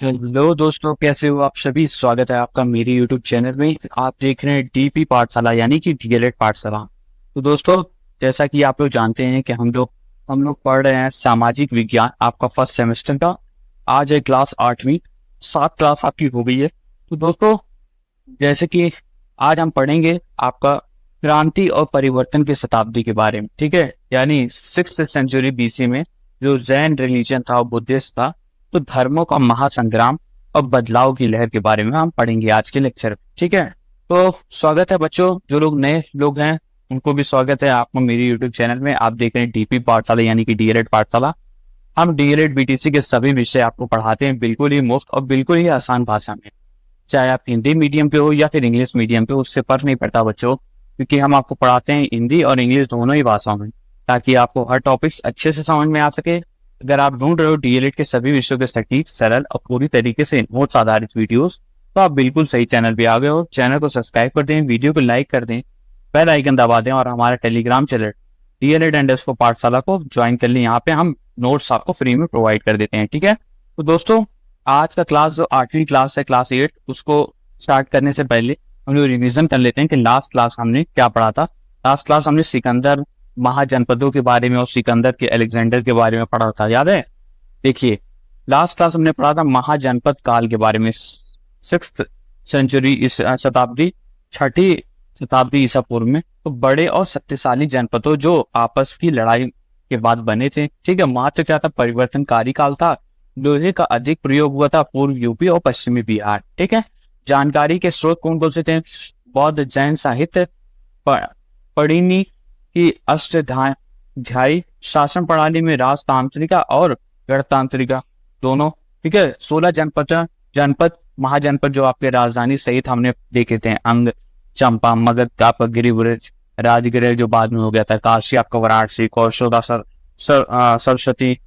Hello दोस्तों, कैसे हो आप सभी। स्वागत है आपका मेरे यूट्यूब चैनल में। आप देख रहे हैं डीपी पाठशाला यानी कि डीएलएड पाठशाला। तो दोस्तों, जैसा कि आप लोग जानते हैं कि हम लोग पढ़ रहे हैं सामाजिक विज्ञान, आपका फर्स्ट सेमेस्टर का। आज है क्लास 8वीं। 7 क्लास आपकी हो गई है। तो दोस्तों, जैसे कि आज हम पढ़ेंगे आपका क्रांति और परिवर्तन की शताब्दी के बारे में, ठीक है। यानी 6th सेंचुरी बीसी में जो जैन रिलीजन था, बुद्धिस्ट था, तो धर्मों का महासंग्राम और बदलाव की लहर के बारे में हम पढ़ेंगे आज के लेक्चर में, ठीक है। तो स्वागत है बच्चों, जो लोग नए लोग हैं उनको भी स्वागत है आपको मेरी यूट्यूब चैनल में। आप देख रहे हैं डीपी पाठशाला यानी कि डीएलएड पाठशाला। हम डीएलएड बीटीसी के सभी विषय आपको पढ़ाते हैं बिल्कुल ही मुफ्त और बिल्कुल ही आसान भाषा में। चाहे आप हिंदी मीडियम पे हो या फिर इंग्लिश मीडियम पे, उससे फर्क नहीं पड़ता बच्चों, क्योंकि हम आपको पढ़ाते हैं हिंदी और इंग्लिश दोनों ही भाषाओं में, ताकि आपको हर टॉपिक्स अच्छे से समझ में आ सके। अगर आप ढूंढ रहे हो डीएलएड के सभी विषयों के सटीक, सरल और पूरी तरीके से नोट्स आधारित वीडियोस, तो आप बिल्कुल सही चैनल पे आ गए हो। चैनल को सब्सक्राइब कर दें, वीडियो को लाइक कर दें, बेल आइकन दबा दें और हमारा टेलीग्राम चैनल डीएलएड पाठशाला को ज्वाइन कर लें। यहाँ पे हम नोट्स आपको फ्री में प्रोवाइड कर देते हैं, ठीक है। तो दोस्तों, आज का क्लास जो 8वीं क्लास है, क्लास 8, उसको स्टार्ट करने से पहले हम लोग रिविजन कर लेते हैं कि लास्ट क्लास हमने क्या पढ़ा था। लास्ट क्लास हमने सिकंदर महाजनपदों के बारे में और सिकंदर के अलेक्जेंडर के बारे में पढ़ा था, याद है। देखिए, लास्ट क्लास हमने पढ़ा था महाजनपद काल के बारे में। 6th सेंचुरी इस शताब्दी, 6ठी शताब्दी ईसा पूर्व में, तो बड़े और शक्तिशाली जनपदों जो आपस की लड़ाई के बाद बने थे, ठीक है। महत्व क्या था, परिवर्तनकारी काल था। लोहे का अधिक प्रयोग हुआ था पूर्व यूपी और पश्चिमी बिहार, ठीक है। जानकारी के स्रोत कौन कौन से थे, बौद्ध जैन साहित्य, पढ़िनी की अष्टाध्यायी शासन प्रणाली में राजतांत्रिका और गणतांत्रिका दोनों, ठीक है। 16 जनपद महाजनपद जो आपके राजधानी सहित हमने देखे थे, अंग, चंपा, मगध आपका गिरिब्रज, राजगृह जो बाद में हो गया था, काशी आपका वाराणसी, कौशोदा, सरस्वती,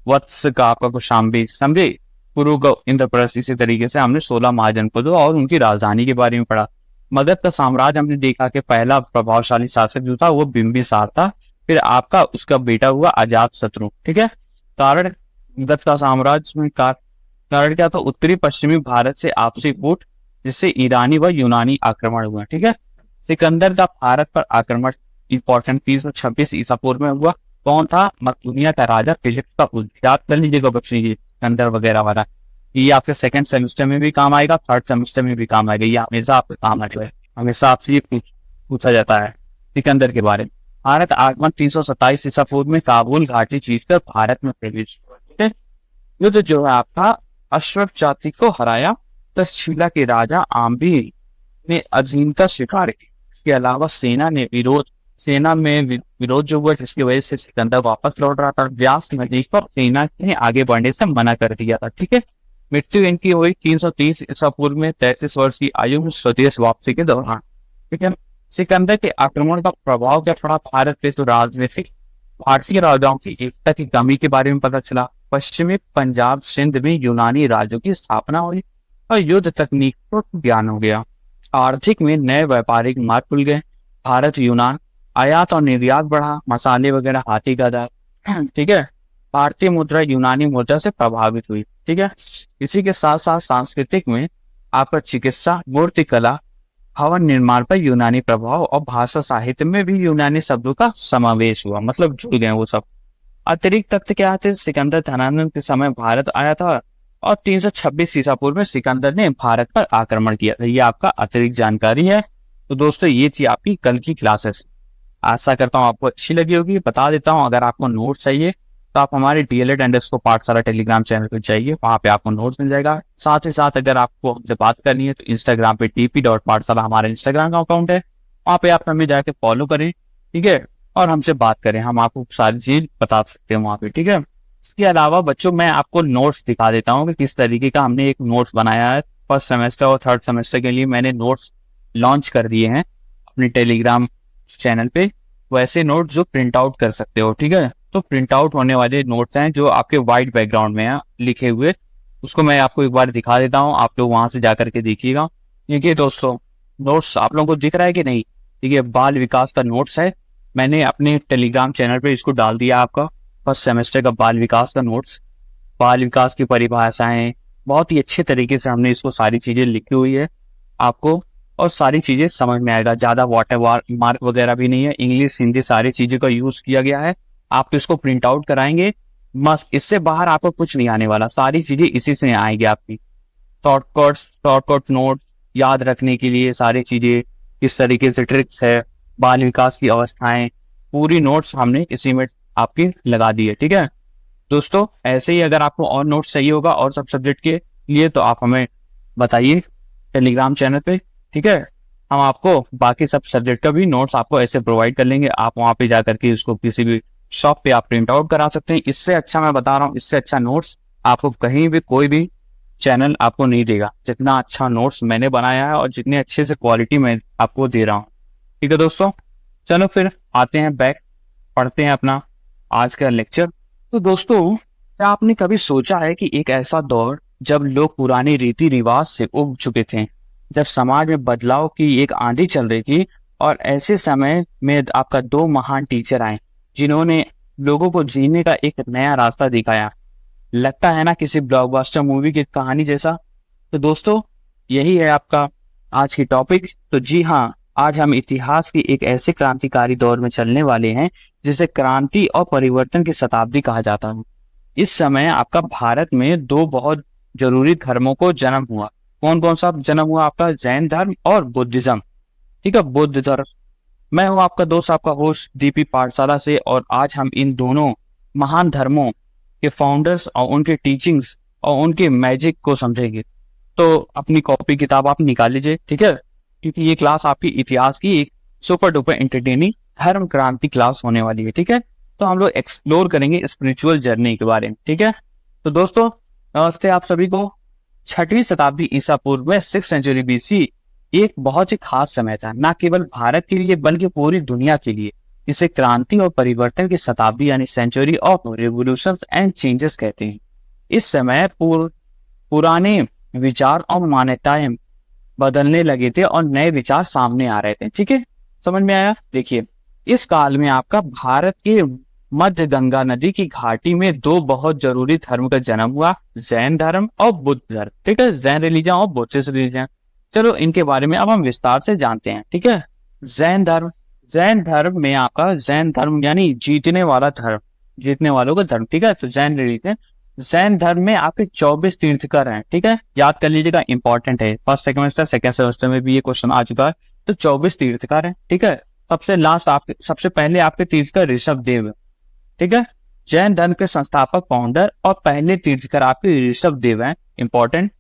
वत्स का आपका कौशाम्बी, समझे, कुरु, इंद्रप्रस्थ। इसी तरीके से हमने 16 महाजनपदों और उनकी राजधानी के बारे में पढ़ा। मगध का साम्राज्य हमने देखा कि पहला प्रभावशाली शासक जो था वो बिंबिसार था। फिर आपका उसका बेटा हुआ अजातशत्रु, ठीक है। कारण मगध का साम्राज्य में कारण क्या था, उत्तरी पश्चिमी भारत से आपसी फूट, जिससे ईरानी व यूनानी आक्रमण हुआ, ठीक है। सिकंदर का भारत पर आक्रमण इंपॉर्टेंट 326 ईसा पूर्व में हुआ। कौन था, मकदूनिया का राजा फिलिप का पुत्र। याद कर लीजिएगा बच्चे, ये सिकंदर वगैरह वाला, ये आपके सेकंड सेमेस्टर में भी काम आएगा, थर्ड सेमेस्टर में भी काम आएगा। ये हमेशा आपको काम आएगा, हमेशा आपसे ये पूछा जाता है सिकंदर के बारे में। भारत आगमन 327 ईसा पूर्व में काबुल घाटी जीतकर भारत में प्रवेश हुआ, ठीक है। युद्ध जो है आपका अश्रफ जाति को हराया, तक्षशिला के राजा आम्बी ने अधीनता स्वीकार की। इसके अलावा सेना में विरोध जो हुआ, जिसकी वजह से सिकंदर वापस लौट रहा था। व्यास नदी पर सेना ने आगे बढ़ने से मना कर दिया था, ठीक है। मृत्यु इनकी हुई 330 ईसा पूर्व में, 33 वर्ष की आयु में स्वदेश वापसी के दौरान, ठीक है। सिकंदर के आक्रमण का प्रभाव क्या पड़ा भारत पे, तो राजनीतिक भारतीय राजाओं की एकता की कमी के बारे में पता चला। पश्चिमी पंजाब सिंध में यूनानी राज्यों की स्थापना हुई और युद्ध तकनीक को ज्ञान हो गया। आर्थिक में नए व्यापारिक मार्ग खुल गए। भारत यूनान आयात और निर्यात बढ़ा, मसाले वगैरह, हाथी का दांत, ठीक है। भारतीय मुद्रा यूनानी मुद्रा से प्रभावित हुई, ठीक है। इसी के साथ साथ सांस्कृतिक में आपका चिकित्सा, मूर्ति कला, भवन निर्माण पर यूनानी प्रभाव और भाषा साहित्य में भी यूनानी शब्दों का समावेश हुआ, मतलब जुड़ गए वो सब। अतिरिक्त तथ्य क्या थे, सिकंदर धनानंद के समय भारत आया था और 326 ईसा पूर्व में सिकंदर ने भारत पर आक्रमण किया था। ये आपका अतिरिक्त जानकारी है। तो दोस्तों, ये थी आपकी कल की क्लासेस। आशा करता हूँ आपको अच्छी लगी होगी। बता देता हूँ, अगर आपको नोट्स चाहिए तो आप हमारे डीएलएड_पाठशाला टेलीग्राम चैनल पर जाइए, वहाँ पे आपको नोट्स मिल जाएगा। साथ ही साथ अगर आपको हमसे बात करनी है तो इंस्टाग्राम पे dp.पाठशाला हमारा इंस्टाग्राम का अकाउंट है, वहाँ पे आप हमें जाके फॉलो करें, ठीक है, और हमसे बात करें, हम आपको सारी चीज बता सकते हैं वहाँ पे, ठीक है। इसके अलावा बच्चों, मैं आपको नोट्स दिखा देता हूँ कि किस तरीके का हमने एक नोट्स बनाया है। फर्स्ट सेमेस्टर और थर्ड सेमेस्टर के लिए मैंने नोट्स लॉन्च कर दिए हैं अपने टेलीग्राम चैनल पे। वैसे नोट जो प्रिंट आउट कर सकते हो, ठीक है। तो प्रिंट आउट होने वाले नोट्स हैं जो आपके व्हाइट बैकग्राउंड में है लिखे हुए, उसको मैं आपको एक बार दिखा देता हूँ, आप लोग वहां से जाकर के देखिएगा। देखिए दोस्तों, नोट्स आप लोगों को दिख रहा है कि नहीं, ठीक है। बाल विकास का नोट्स है, मैंने अपने टेलीग्राम चैनल पे इसको डाल दिया। आपका फर्स्ट सेमेस्टर का बाल विकास का नोट्स, बाल विकास की परिभाषाएं, बहुत ही अच्छे तरीके से हमने इसको सारी चीजें लिखी हुई है आपको, और सारी चीजें समझ में आएगा। ज्यादा वाटर मार्क वगैरह भी नहीं है, इंग्लिश हिंदी सारी चीजों का यूज किया गया है। आप तो इसको प्रिंट आउट कराएंगे, मस्त, इससे बाहर आपको कुछ नहीं आने वाला, सारी चीजें इसी से आएंगी आपकी। शॉर्टकट नोट याद रखने के लिए सारी चीजें, किस तरीके से ट्रिक्स है, बाल विकास की अवस्थाएं, पूरी नोट्स हमने इसी में आपकी लगा दी है। ठीक है दोस्तों, ऐसे ही अगर आपको और नोट्स चाहिए होगा और सब सब्जेक्ट के लिए तो आप हमें बताइए टेलीग्राम चैनल पे। ठीक है, हम आपको बाकी सब सब्जेक्ट का भी नोट्स आपको ऐसे प्रोवाइड कर लेंगे। आप वहां पे जाकर के इसको किसी भी शॉप पे आप प्रिंट आउट करा सकते हैं। इससे अच्छा मैं बता रहा हूँ, इससे अच्छा नोट्स आपको कहीं भी कोई भी चैनल आपको नहीं देगा, जितना अच्छा नोट्स मैंने बनाया है और जितने अच्छे से क्वालिटी मैं आपको दे रहा हूँ। ठीक है दोस्तों, चलो फिर आते हैं बैक, पढ़ते हैं अपना आज का लेक्चर। तो दोस्तों, क्या आपने कभी सोचा है कि एक ऐसा दौर जब लोग पुराने रीति रिवाज से उब चुके थे, जब समाज में बदलाव की एक आंधी चल रही थी, और ऐसे समय में आपका दो महान टीचर आए जिन्होंने लोगों को जीने का एक नया रास्ता दिखाया। लगता है ना किसी ब्लॉकबस्टर मूवी की कहानी जैसा। तो दोस्तों, यही है आपका आज की टॉपिक। तो जी हाँ, आज हम इतिहास की एक ऐसे क्रांतिकारी दौर में चलने वाले हैं जिसे क्रांति और परिवर्तन की शताब्दी कहा जाता है। इस समय आपका भारत में दो बहुत जरूरी धर्मों को जन्म हुआ। कौन कौन सा जन्म हुआ आपका? जैन धर्म और बुद्धिज्म। ठीक है, बुद्ध धर्म। मैं हूँ आपका दोस्त, आपका होस्ट डीपी पाठशाला से, और आज हम इन दोनों महान धर्मों के फाउंडर्स और उनके टीचिंग्स और उनके मैजिक को समझेंगे। तो अपनी कॉपी किताब आप निकाल लीजिए। ठीक है, क्योंकि ये क्लास आपकी इतिहास की एक सुपर डुपर एंटरटेनिंग धर्म क्रांति क्लास होने वाली है। ठीक है, तो हम लोग एक्सप्लोर करेंगे स्पिरिचुअल जर्नी के बारे में। ठीक है, तो दोस्तों नमस्ते आप सभी को। 6वीं शताब्दी ईसा पूर्व में 6th सेंचुरी BC एक बहुत ही खास समय था, न केवल भारत के लिए बल्कि पूरी दुनिया के लिए। इसे क्रांति और परिवर्तन की शताब्दी यानी century of revolutions and changes कहते हैं। इस समय पुराने विचार और मान्यताएं बदलने लगे थे और नए विचार सामने आ रहे थे। ठीक है, समझ में आया? देखिए, इस काल में आपका भारत के मध्य गंगा नदी की घाटी में दो बहुत जरूरी धर्म का जन्म हुआ, जैन धर्म और बुद्ध धर्म। ठीक है, जैन रिलीजन और बुद्धिस्ट रिलीजन। चलो इनके बारे में अब हम विस्तार से जानते हैं। ठीक है, जैन धर्म। जैन धर्म में आपका, जैन धर्म यानी जीतने वाला धर्म, जीतने वालों का धर्म। ठीक है, तो जैन रिलीजन, जैन धर्म में आपके 24 तीर्थकर हैं। ठीक है, याद कर लीजिएगा, इंपॉर्टेंट है, फर्स्ट सेमेस्टर सेकंड सेमेस्टर में भी ये क्वेश्चन आ चुका है। तो 24 तीर्थकर हैं। ठीक है, सबसे पहले आपके तीर्थकर ऋषभ देव। ठीक है, जैन धर्म के संस्थापक, फाउंडर और पहले तीर्थकर आपके ऋषभ देव हैं, इंपॉर्टेंट।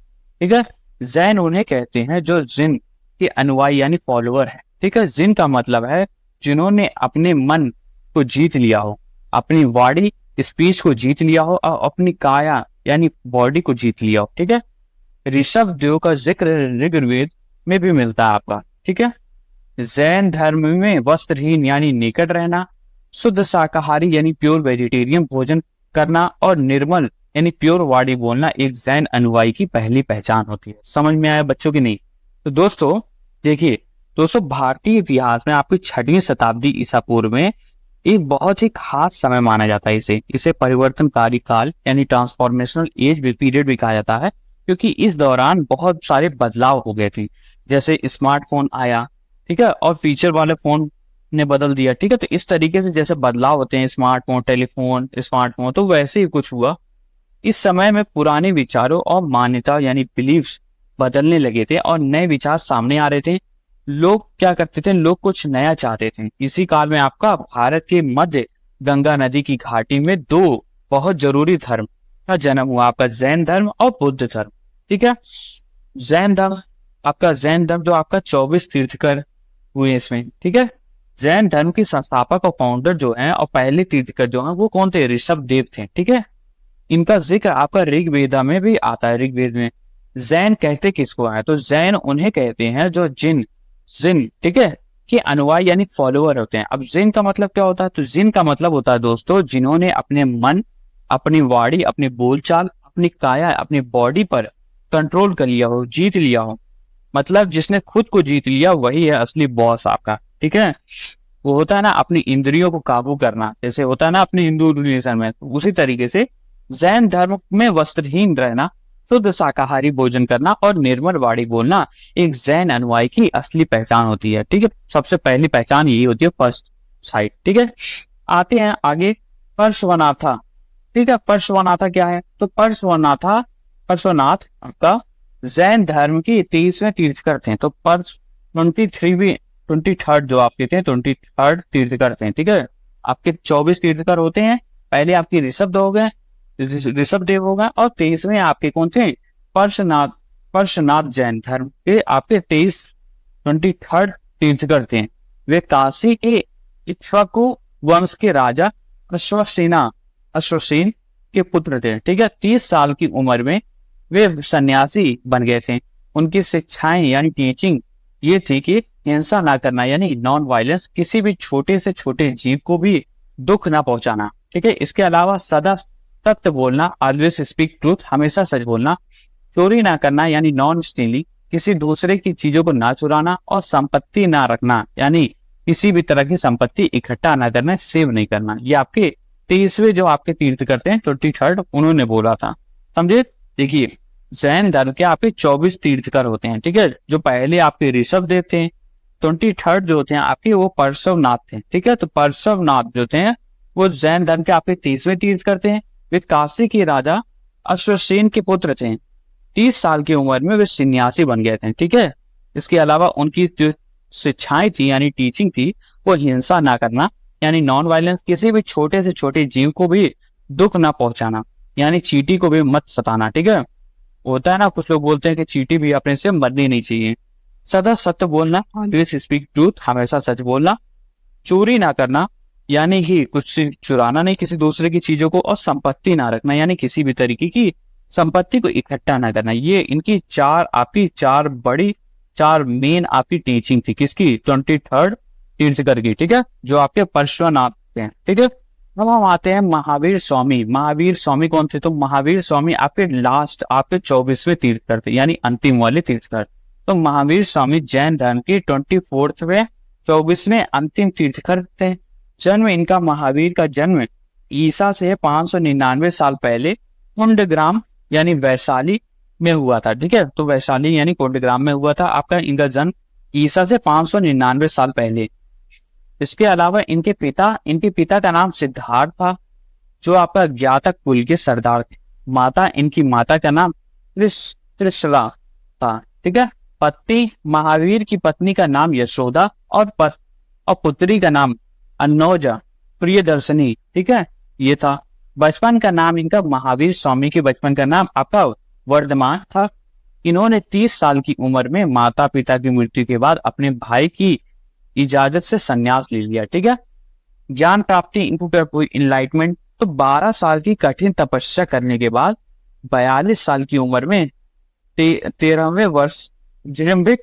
ठीक है, जैन उन्हें कहते हैं जो जिन के अनुयायी यानी फॉलोअर है। ठीक है, जिन का मतलब है जिन्होंने अपने मन को जीत लिया हो, अपनी बॉडी स्पीच को जीत लिया हो और अपनी काया यानी बॉडी को जीत लिया हो। ठीक है, ऋषभ देव का जिक्र ऋग्वेद में भी मिलता है आपका। ठीक है, जैन धर्म में वस्त्रहीन यानी नेकेड रहना, शुद्ध शाकाहारी यानी प्योर वेजिटेरियन भोजन करना और निर्मल यानी प्योर वाणी बोलना एक जैन अनुयायी की पहली पहचान होती है। समझ में आया बच्चों की नहीं? तो दोस्तों देखिए, दोस्तों भारतीय इतिहास में आपकी 6वीं शताब्दी ईसा पूर्व में एक बहुत ही खास समय माना जाता है। इसे परिवर्तनकारी काल यानी ट्रांसफॉर्मेशनल एज पीरियड भी कहा जाता है, क्योंकि इस दौरान बहुत सारे बदलाव हो गए थे। जैसे स्मार्टफोन आया, ठीक है, और फीचर वाले फोन ने बदल दिया। ठीक है, तो इस तरीके से जैसे बदलाव होते हैं, स्मार्टफोन, टेलीफोन, स्मार्टफोन, तो वैसे ही कुछ हुआ। इस समय में पुराने विचारों और मान्यता यानी बिलीव्स बदलने लगे थे और नए विचार सामने आ रहे थे। लोग क्या करते थे? लोग कुछ नया चाहते थे। इसी काल में आपका भारत के मध्य गंगा नदी की घाटी में दो बहुत जरूरी धर्म का जन्म हुआ, आपका जैन धर्म और बुद्ध धर्म। ठीक है, जैन धर्म, आपका जैन धर्म जो आपका 24 तीर्थकर हुए इसमें। ठीक है, जैन धर्म के संस्थापक और फाउंडर जो हैं और पहले तीर्थकर जो हैं वो कौन थे? ऋषभ देव थे। ठीक है, इनका जिक्र आपका ऋग्वेदा में भी आता है। ऋग्वेद में जैन कहते किसको है? तो जैन उन्हें कहते हैं जो जिन, ठीक है, के अनुयायी यानी फॉलोअर होते हैं। अब जिन का मतलब क्या होता है? तो जिन का मतलब होता है दोस्तों जिन्होंने अपने मन, अपनी वाणी, अपनी बोलचाल, अपनी काया, अपनी बॉडी पर कंट्रोल कर लिया हो, जीत लिया हो। मतलब जिसने खुद को जीत लिया वही है असली बॉस आपका। ठीक है, वो होता है ना अपनी इंद्रियों को काबू करना, जैसे होता है ना अपने हिंदू रिलीजन में, उसी तरीके से जैन धर्म में वस्त्रहीन रहना शुद्ध शाकाहारी भोजन करना और निर्मल वाणी बोलना एक जैन अनुयायी की असली पहचान होती है। ठीक है, सबसे पहली पहचान यही होती है, फर्स्ट साइड। ठीक है, आते हैं आगे। पार्श्वनाथा। ठीक है, पार्श्वनाथा क्या है? तो पार्श्वनाथ आपका जैन धर्म की 23वें तीर्थकर थे। तो 23rd जो आपके थे, 23rd तीर्थकर थे। ठीक है, आपके 24 तीर्थकर होते हैं। पहले आपके ऋषभ हो गए, ऋषभ देव होगा, और 23वें आपके कौन थे? पार्श्वनाथ जैन धर्म के आपके 23rd तीर्थकर थे। वे काशी के इक्ष्वाकु वंश के राजा अश्वसेन के पुत्र थे। ठीक है, 30 साल की उम्र में वे सन्यासी बन गए थे। उनकी शिक्षाएं यानी टीचिंग ये थी कि हिंसा ना करना यानी नॉन वायलेंस, किसी भी छोटे से छोटे जीव को भी दुख ना पहुंचाना। ठीक है, इसके अलावा सदा सत्य बोलना, ऑलवेज स्पीक ट्रूथ, हमेशा सच बोलना, चोरी ना करना यानी नॉन स्टीलिंग, किसी दूसरे की चीजों को ना चुराना, और संपत्ति ना रखना यानी किसी भी तरह की संपत्ति इकट्ठा ना करना, सेव नहीं करना। ये आपके 23वें जो आपके तीर्थ करते हैं 23rd, उन्होंने बोला था। समझे? देखिए, जैन धर्म के आपके 24 तीर्थकर होते हैं। ठीक है, जो पहले आपके ऋषभ देव थे, 23rd जो होते हैं आपके वो पार्श्वनाथ थे। ठीक है, तो पार्श्वनाथ जो थे वो जैन धर्म के आपके 30वें तीर्थ करते हैं। वे काशी के राजा अश्वसेन के पुत्र थे। 30 साल की उम्र में वे सन्यासी बन गए थे। ठीक है, इसके अलावा उनकी जो शिक्षाएं थी यानी टीचिंग थी, वो हिंसा ना करना यानी नॉन वायलेंस, किसी भी छोटे से छोटे जीव को भी दुख ना पहुंचाना यानी चींटी को भी मत सताना। ठीक है, होता है ना, कुछ लोग बोलते हैं कि चींटी भी अपने से मरनी नहीं चाहिए। सदा सत्य बोलना, ऑलवेज स्पीक ट्रूथ, हमेशा सच बोलना, चोरी ना करना यानी कि कुछ चुराना नहीं किसी दूसरे की चीजों को, और संपत्ति ना रखना यानी किसी भी तरीके की संपत्ति को इकट्ठा ना करना। ये इनकी चार मेन आपकी टीचिंग थी। किसकी? 23rd तीर्थकर की। ठीक है, जो आपके पार्श्वनाथ हैं। ठीक है, अब हम आते हैं महावीर स्वामी। महावीर स्वामी कौन थे? तो महावीर स्वामी आपके लास्ट आपके 24वें तीर्थकर थे यानी अंतिम वाले तीर्थकर। तो महावीर स्वामी जैन धर्म के 24वें 24वें अंतिम तीर्थकर थे। जन्म इनका, महावीर का जन्म ईसा से 599 साल पहले कुंडग्राम यानी वैशाली में हुआ था। ठीक है, तो वैशाली यानी कुंडग्राम में हुआ था आपका इनका जन्म ईसा से 599 साल पहले। इसके अलावा इनके पिता का नाम सिद्धार्थ था, जो आपका ज्ञातक कुल के सरदार थे। इनकी माता का नाम त्रिशला था। ठीक है, पत्नी महावीर की पत्नी का नाम यशोदा, और पुत्री का नाम अन्नौजा प्रियदर्शनी। ठीक है, ये था। बचपन का नाम इनका, महावीर स्वामी के बचपन का नाम आपका वर्धमान था। इन्होंने 30 साल की उम्र में माता पिता की मृत्यु के बाद अपने भाई की इजाजत से संन्यास ले लिया। ठीक है, ज्ञान प्राप्ति इनको क्या हुई? इनलाइटमेंट। तो 12 साल की कठिन तपस्या करने के बाद 42 साल की उम्र में 13वें वर्ष जिरम्बिक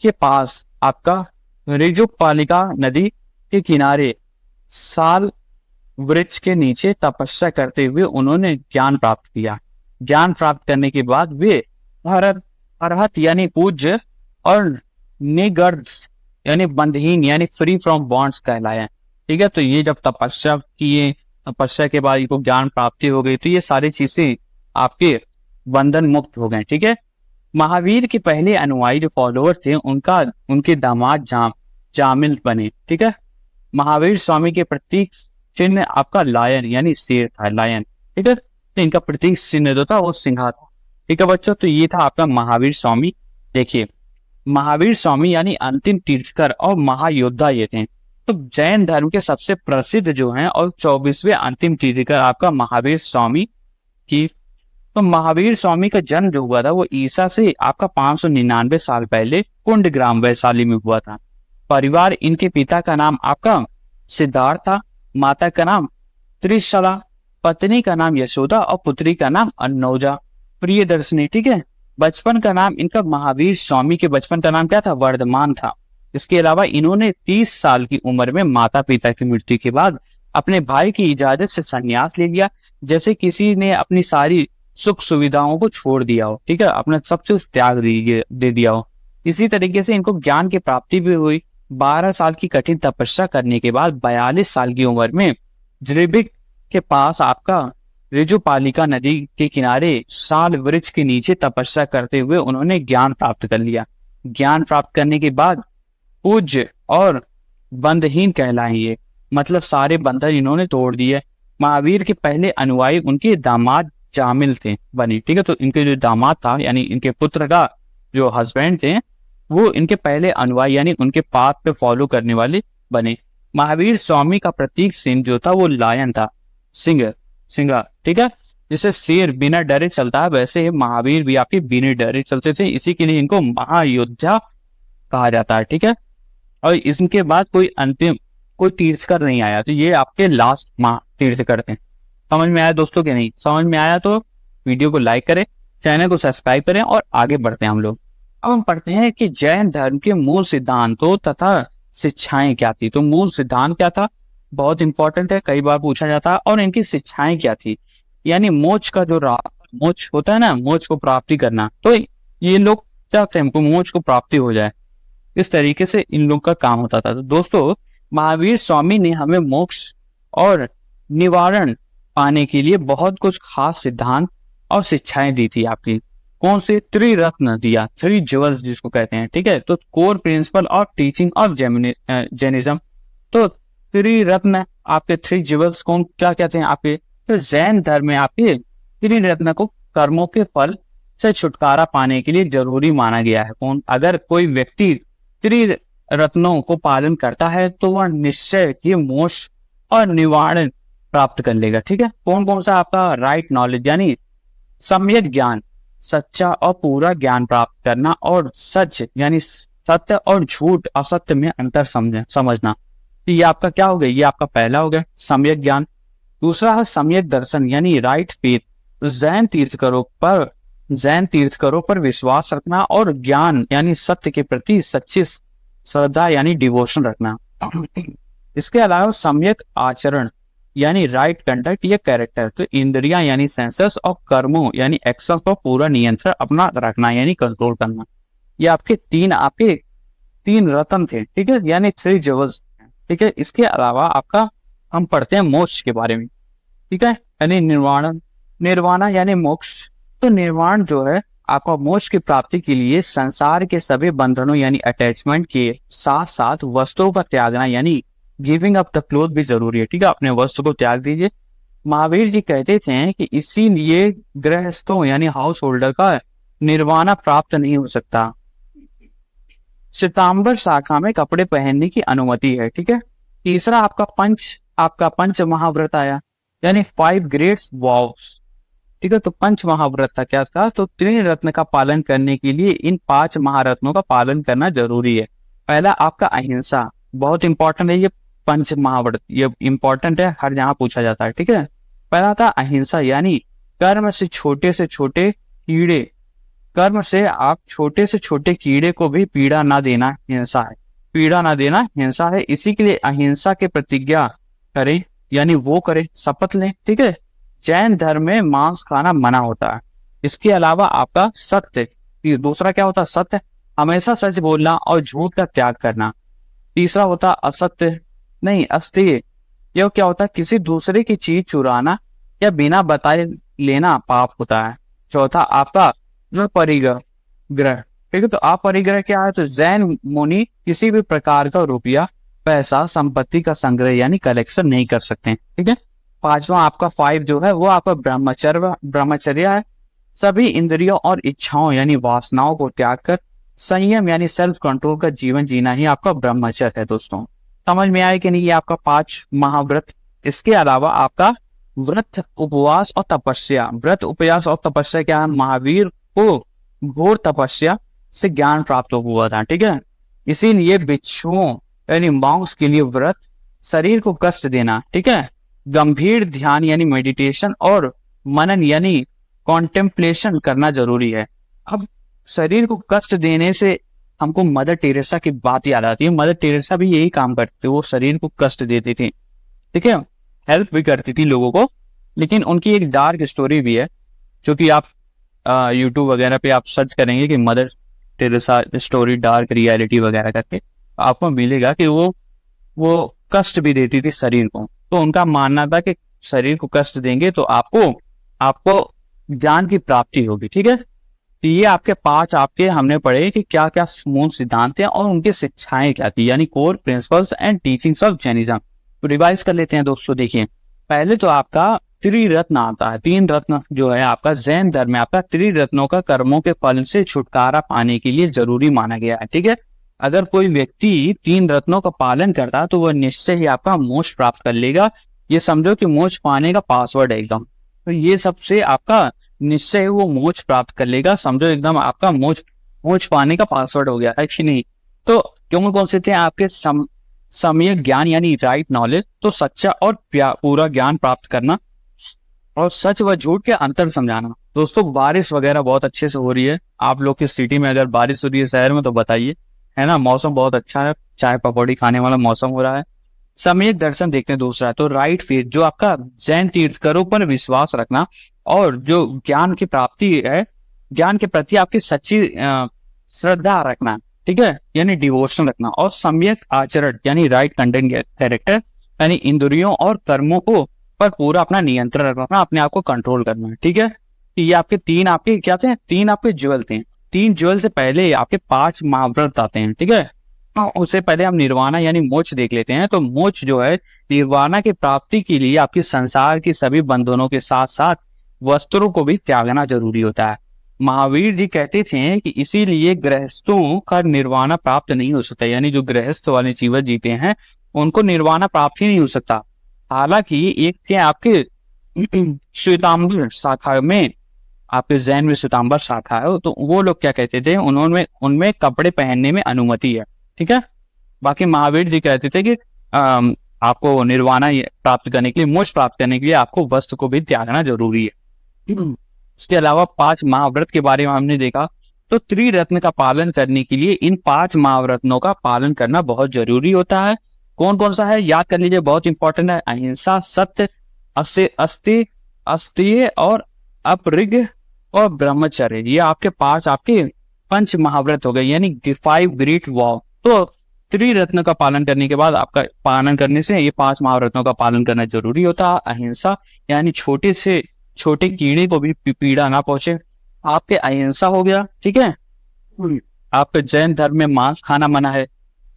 के पास आपका रिजुपालिका नदी के किनारे साल वृक्ष के नीचे तपस्या करते हुए उन्होंने ज्ञान प्राप्त किया। ज्ञान प्राप्त करने के बाद वे अरहत यानी पूज्य और निगर्ष यानी बंधहीन यानी फ्री फ्रॉम बॉन्ड्स कहलाए। ठीक है, तो ये जब तपस्या किए, तपस्या के बाद इनको ज्ञान प्राप्ति हो गई, तो ये सारी चीजें आपके बंधन मुक्त हो गए। ठीक है, महावीर के पहले अनुयायी जो फॉलोअर थे उनके दामाद जामिल बने। ठीक है, महावीर स्वामी के प्रतीक चिन्ह आपका लायन यानी शेर था, लायन। ठीक है, तो इनका प्रतीक चिन्ह जो था वो सिंहा था। ठीक है बच्चों, तो ये था आपका महावीर स्वामी। देखिए, महावीर स्वामी यानी अंतिम तीर्थकर और महायोद्धा ये थे। तो जैन धर्म के सबसे प्रसिद्ध जो हैं और 24वें अंतिम तीर्थकर आपका महावीर स्वामी की। तो महावीर स्वामी का जन्म जो हुआ था वो ईसा से आपका 599 साल पहले कुंडग्राम वैशाली में हुआ था। परिवार, इनके पिता का नाम आपका सिद्धार्थ था, माता का नाम त्रिशला, पत्नी का नाम यशोदा और पुत्री का नाम अन्नौजा प्रियदर्शनी। ठीक है, बचपन का नाम इनका महावीर स्वामी के बचपन का नाम क्या था? वर्धमान था। इसके अलावा इन्होंने 30 साल की उम्र में माता पिता की मृत्यु के बाद अपने भाई की इजाजत से संन्यास ले लिया, जैसे किसी ने अपनी सारी सुख सुविधाओं को छोड़ दिया हो। ठीक है, अपना सब कुछ त्याग दे दिया हो। इसी तरीके से इनको ज्ञान की प्राप्ति भी हुई। 12 साल की कठिन तपस्या करने के बाद 42 साल की उम्र में जरिबिक के पास आपका ऋजुपालिका नदी के किनारे साल वृक्ष के नीचे तपस्या करते हुए उन्होंने ज्ञान प्राप्त कर लिया। ज्ञान प्राप्त करने के बाद पूज्य और बंधहीन कहलाएंगे, मतलब सारे बंधन इन्होंने तोड़ दिए। महावीर के पहले अनुयायी उनके दामाद जामिल थे बने, ठीक है। तो इनके जो दामाद था यानी इनके पुत्र का जो हस्बैंड थे वो इनके पहले अनुयायी यानी उनके पाथ पे फॉलो करने वाले बने। महावीर स्वामी का प्रतीक चिन्ह जो था वो लायन था, सिंह, ठीक है। जैसे शेर बिना डरे चलता है वैसे ही महावीर भी आपके बिना डरे चलते थे, इसी के लिए इनको महायोद्धा कहा जाता है, ठीक है। और इसके बाद कोई तीर्थकर नहीं आया, तो ये आपके लास्ट तीर्थकर थे। समझ में आया दोस्तों कि नहीं? समझ में आया तो वीडियो को लाइक करें, चैनल को सब्सक्राइब करें और आगे बढ़ते हैं हम लोग। अब हम पढ़ते हैं कि जैन धर्म के मूल सिद्धांतों तथा शिक्षाएं क्या थी। तो मूल सिद्धांत क्या था, बहुत इंपॉर्टेंट है, कई बार पूछा जाता है। और इनकी शिक्षाएं क्या थी, यानी मोक्ष का जो मोक्ष होता है ना, मोक्ष को प्राप्ति करना, तो ये लोग चाहते हैं हमको मोक्ष को प्राप्ति हो जाए, इस तरीके से इन लोग का काम होता था। तो दोस्तों महावीर स्वामी ने हमें मोक्ष और निवारण पाने के लिए बहुत कुछ खास सिद्धांत और शिक्षाएं दी थी आपकी। कौन से? त्रिरत्न दिया, 3 ज्वेल्स जिसको कहते हैं, ठीक है। तो core principle of teaching of Jainism, तो त्रिरत्न आपके 3 ज्वेल्स कौन क्या कहते हैं आपके? तो जैन धर्म में आपके त्रिरत्न को कर्मों के फल से छुटकारा पाने के लिए जरूरी माना गया है। कौन? अगर कोई व्यक्ति त्रिरत्नों को पालन करता है तो वह निश्चय ही मोक्ष और निवारण प्राप्त कर लेगा, ठीक है। कौन कौन सा? आपका राइट नॉलेज यानी सम्यक ज्ञान, सच्चा और पूरा ज्ञान प्राप्त करना, और सच यानी सत्य और झूठ असत्य में अंतर समझना। तो ये आपका क्या हो गया? ये आपका पहला हो गया सम्यक ज्ञान। दूसरा है सम्यक दर्शन यानी राइट फेथ, जैन तीर्थकरों पर विश्वास रखना और ज्ञान यानी सत्य के प्रति सच्ची श्रद्धा यानी डिवोशन रखना। इसके अलावा सम्यक आचरण यानी राइट कंडक्ट या कैरेक्टर, तो इंद्रियां यानी सेंसर्स और कर्मों यानी एक्शन पर पूरा नियंत्रण अपना रखना यानी कंट्रोल करना। ये आपके तीन रत्न थे, ठीक है, यानी 3 ज्वेल्स, ठीक है। इसके अलावा आपका हम पढ़ते हैं मोक्ष के बारे में, ठीक है, यानी निर्वाणा यानी मोक्ष। तो निर्वाण जो है आपका मोक्ष की प्राप्ति के लिए संसार के सभी बंधनों यानी अटैचमेंट के साथ साथ वस्तुओं का त्यागना यानी गिविंग अप द क्लोथ भी जरूरी है, ठीक है। अपने वस्तु को त्याग दीजिए। महावीर जी कहते थे कि इसीलिए गृहस्थों यानी हाउस होल्डर का निर्वाणा प्राप्त नहीं हो सकता। श्वेतांबर शाखा में कपड़े पहनने की अनुमति है, ठीक है। तीसरा आपका पंच महाव्रत आया यानी 5 ग्रेट वॉव्स, ठीक है। तो पंच महाव्रत था क्या था? तो त्रिरत्न का पालन करने के लिए इन 5 महारत्नों का पालन करना जरूरी है। पहला आपका अहिंसा, बहुत इंपॉर्टेंट है ये पंच महाव्रत, ये इंपॉर्टेंट है, हर जहां पूछा जाता है, ठीक है। पहला था अहिंसा यानी कर्म से छोटे से छोटे कीड़े को भी पीड़ा ना देना हिंसा है। इसी के लिए अहिंसा के प्रतिज्ञा करें यानी वो करें, शपथ लें, ठीक है। जैन धर्म में मांस खाना मना होता है। इसके अलावा आपका सत्य, दूसरा क्या होता है? सत्य, हमेशा सच बोलना और झूठ का त्याग करना। तीसरा होता अस्तेय, यह क्या होता है? किसी दूसरे की चीज चुराना या बिना बताए लेना पाप होता है। चौथा आपका जो परिग्रह, ठीक है। तो अपरिग्रह क्या है? तो जैन मुनि किसी भी प्रकार का रुपया, पैसा, संपत्ति का संग्रह यानी कलेक्शन नहीं कर सकते, ठीक है। पांचवा आपका 5 जो है वो आपका ब्रह्मचर्य है। सभी इंद्रियों और इच्छाओं यानी वासनाओं को त्याग कर संयम यानी सेल्फ कंट्रोल का जीवन जीना ही आपका ब्रह्मचर्य है। दोस्तों समझ में आया कि नहीं? ये आपका 5 महाव्रत। इसके अलावा आपका व्रत, उपवास और तपस्या। व्रत, उपवास और तपस्या क्या है? महावीर को घोर तपस्या से ज्ञान प्राप्त हुआ था, ठीक है। इसीलिए बिच्छुओं यानी मांस के लिए व्रत, शरीर को कष्ट देना, ठीक है, गंभीर ध्यान यानी मेडिटेशन और मनन यानी कॉन्टेम्पलेशन करना जरूरी है। अब शरीर को कष्ट देने से हमको मदर टेरेसा की बात याद आती है। मदर टेरेसा भी यही काम करती थी, वो शरीर को कष्ट देती थी, ठीक है, हेल्प भी करती थी लोगों को। लेकिन उनकी एक डार्क स्टोरी भी है, जो कि आप यूट्यूब वगैरह पे आप सर्च करेंगे कि mother Teresa story dark reality वगैरह करके आपको मिलेगा कि वो कष्ट भी देती थी शरीर को। तो उनका मानना था कि शरीर को कष्ट देंगे तो आपको आपको ज्ञान की प्राप्ति होगी। ठीक है, तो ये आपके 5 आपके हमने पढ़े कि क्या क्या मूल सिद्धांत हैं और उनकी शिक्षाएं क्या थी, यानी core principles and teachings of Jainism. तो रिवाइज कर लेते हैं दोस्तों। देखिए, पहले तो आपका त्रिरत्न आता है। 3 रत्न जो है आपका जैन धर्म में, आपका त्रिरत्नों का कर्मों के फल से छुटकारा पाने के लिए जरूरी माना गया है। ठीक है, अगर कोई व्यक्ति 3 रत्नों का पालन करता है तो वह निश्चय ही आपका मोक्ष प्राप्त कर लेगा। ये समझो कि मोक्ष पाने का पासवर्ड है एकदम। तो ये सबसे आपका निश्चय वो मोक्ष प्राप्त कर लेगा, समझो एकदम आपका मोक्ष पाने का पासवर्ड हो गया है कि नहीं। तो क्यों कौन से थे आपके सम्यक ज्ञान यानी राइट नॉलेज, तो सच्चा और पूरा ज्ञान प्राप्त करना, और सच व झूठ के अंतर समझाना। दोस्तों, बारिश वगैरह बहुत अच्छे से हो रही है। आप लोग की सिटी में अगर बारिश हो रही है शहर में तो बताइए, है ना। मौसम बहुत अच्छा है, चाय पकौड़ी खाने वाला मौसम हो रहा है। सम्यक दर्शन देखते हैं दूसरा, तो राइट फेथ, जो आपका जैन तीर्थंकरों पर विश्वास रखना और जो ज्ञान की प्राप्ति है, ज्ञान के प्रति आपकी सच्ची श्रद्धा रखना। ठीक है, यानी डिवोशन रखना। और सम्यक आचरण यानी राइट कंटेंट कैरेक्टर, यानी इंद्रियों और कर्मों को पर पूरा अपना नियंत्रण रखना, अपने आप को कंट्रोल करना। ठीक है, ये आपके 3 आपके क्या थे, 3 आपके ज्वेल थे। 3 ज्वेल से पहले आपके 5 महाव्रत आते हैं। ठीक है, उससे पहले हम निर्वाणा यानी मोक्ष देख लेते हैं। तो मोक्ष जो है, निर्वाणा की प्राप्ति के लिए आपकी संसार की सभी बंधनों के साथ साथ वस्त्रों को भी त्यागना जरूरी होता है। महावीर जी कहते थे कि इसीलिए गृहस्थों का निर्वाणा प्राप्त नहीं हो सकता, यानी जो गृहस्थ वाले जीवन जीते हैं उनको निर्वाणा प्राप्त ही नहीं हो सकता। हालांकि एक थे आपके श्वेतांबर शाखा में, आपके जैन में श्वेतांबर शाखा है, तो वो लोग क्या कहते थे, उनमें कपड़े पहनने में अनुमति है। ठीक है, बाकी महावीर जी कहते थे कि आपको निर्वाणा प्राप्त करने के लिए, मोक्ष प्राप्त करने के लिए आपको वस्त्र को भी त्यागना जरूरी है। इसके अलावा 5 महाव्रत के बारे में हमने देखा। तो त्रिरत्न का पालन करने के लिए इन 5 महाव्रतों का पालन करना बहुत जरूरी होता है। कौन कौन सा है याद कर लीजिए, बहुत इंपॉर्टेंट है। अहिंसा, सत्य, अस्तेय और अपरिग्रह और ब्रह्मचर्य, ये आपके 5 आपके पंच महाव्रत हो गए, यानी 5 ग्रेट वॉव। तो त्रिरत्न का पालन करने के बाद, आपका पालन करने से ये 5 महाव्रतों का पालन करना जरूरी होता है। अहिंसा यानी छोटे से छोटे कीड़े को भी पीड़ा ना पहुंचे, आपके अहिंसा हो गया। ठीक है, आपके जैन धर्म में मांस खाना मना है।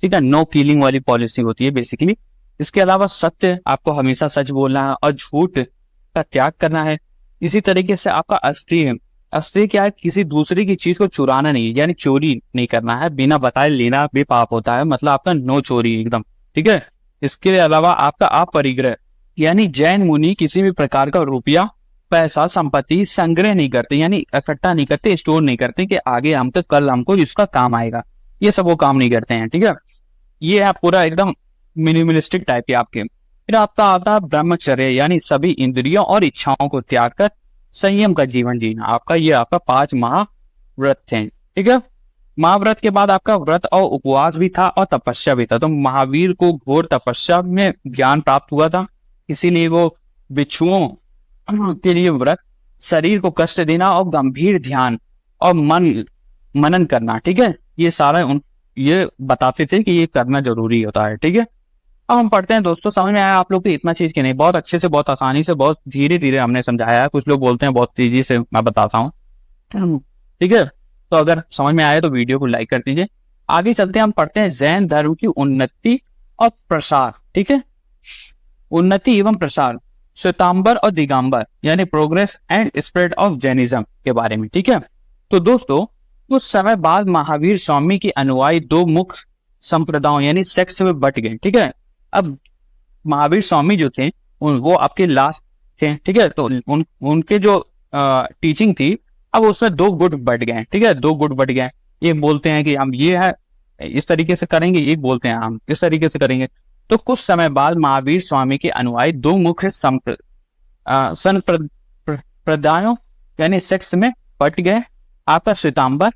ठीक है, नो किलिंग वाली पॉलिसी होती है बेसिकली। इसके अलावा सत्य, आपको हमेशा सच बोलना है और झूठ का त्याग करना है। इसी तरीके से आपका अस्तेय, अस्तेय क्या है, किसी दूसरे की चीज को चुराना नहीं, यानी चोरी नहीं करना है। बिना बताए लेना भी पाप होता है, मतलब आपका नो चोरी एकदम। ठीक है, इसके अलावा आपका अपरिग्रह, यानी जैन मुनि किसी भी प्रकार का रुपया, पैसा, संपत्ति संग्रह नहीं करते, यानी इकट्ठा नहीं करते, स्टोर नहीं करते कि आगे हमको कल हमको इसका काम आएगा, ये सब वो काम नहीं करते हैं। ठीक है, ये है पूरा एकदम मिनिमलिस्टिक टाइप के आपके। फिर आपका आता है ब्रह्मचर्य, यानी सभी इंद्रियों और इच्छाओं को त्याग कर संयम का जीवन जीना। आपका ये आपका 5 महाव्रत थे। ठीक है, महाव्रत के बाद आपका व्रत और उपवास भी था और तपस्या भी था। तो महावीर को घोर तपस्या में ज्ञान प्राप्त हुआ था, इसीलिए वो बिच्छुओं के लिए व्रत, शरीर को कष्ट देना और गंभीर ध्यान और मनन करना। ठीक है, ये सारा ये बताते थे कि ये करना जरूरी होता है। ठीक है, अब हम पढ़ते हैं दोस्तों। समझ में आया आप लोग को इतना चीज की नहीं, बहुत अच्छे से, बहुत आसानी से, बहुत धीरे धीरे हमने समझाया है। कुछ लोग बोलते हैं बहुत तेजी से मैं बताता हूँ। ठीक है, तो अगर समझ में आया तो वीडियो को लाइक कर दीजिए। आगे चलते हैं, हम पढ़ते हैं जैन धर्म की उन्नति और प्रसार। ठीक है, उन्नति एवं प्रसार, श्वेतांबर और दिगंबर, यानी progress and spread of Jainism के बारे में। ठीक है, तो दोस्तों कुछ समय बाद महावीर स्वामी के अनुयायी 2 मुख्य संप्रदायों यानी सेक्ट्स में बट गए। ठीक है, अब महावीर स्वामी जो थे वो आपके लास्ट थे। ठीक है, तो उनके जो टीचिंग थी, अब उसमें 2 गुट बट गए। ठीक है, 2 गुट बट गए। एक बोलते हैं कि हम ये है इस तरीके से करेंगे, एक बोलते हैं हम इस तरीके से करेंगे। तो कुछ समय बाद महावीर स्वामी के अनुयायी 2 मुख्य संप्रदायों यानी सेक्ट्स में बट गए। आपका श्वेतांबर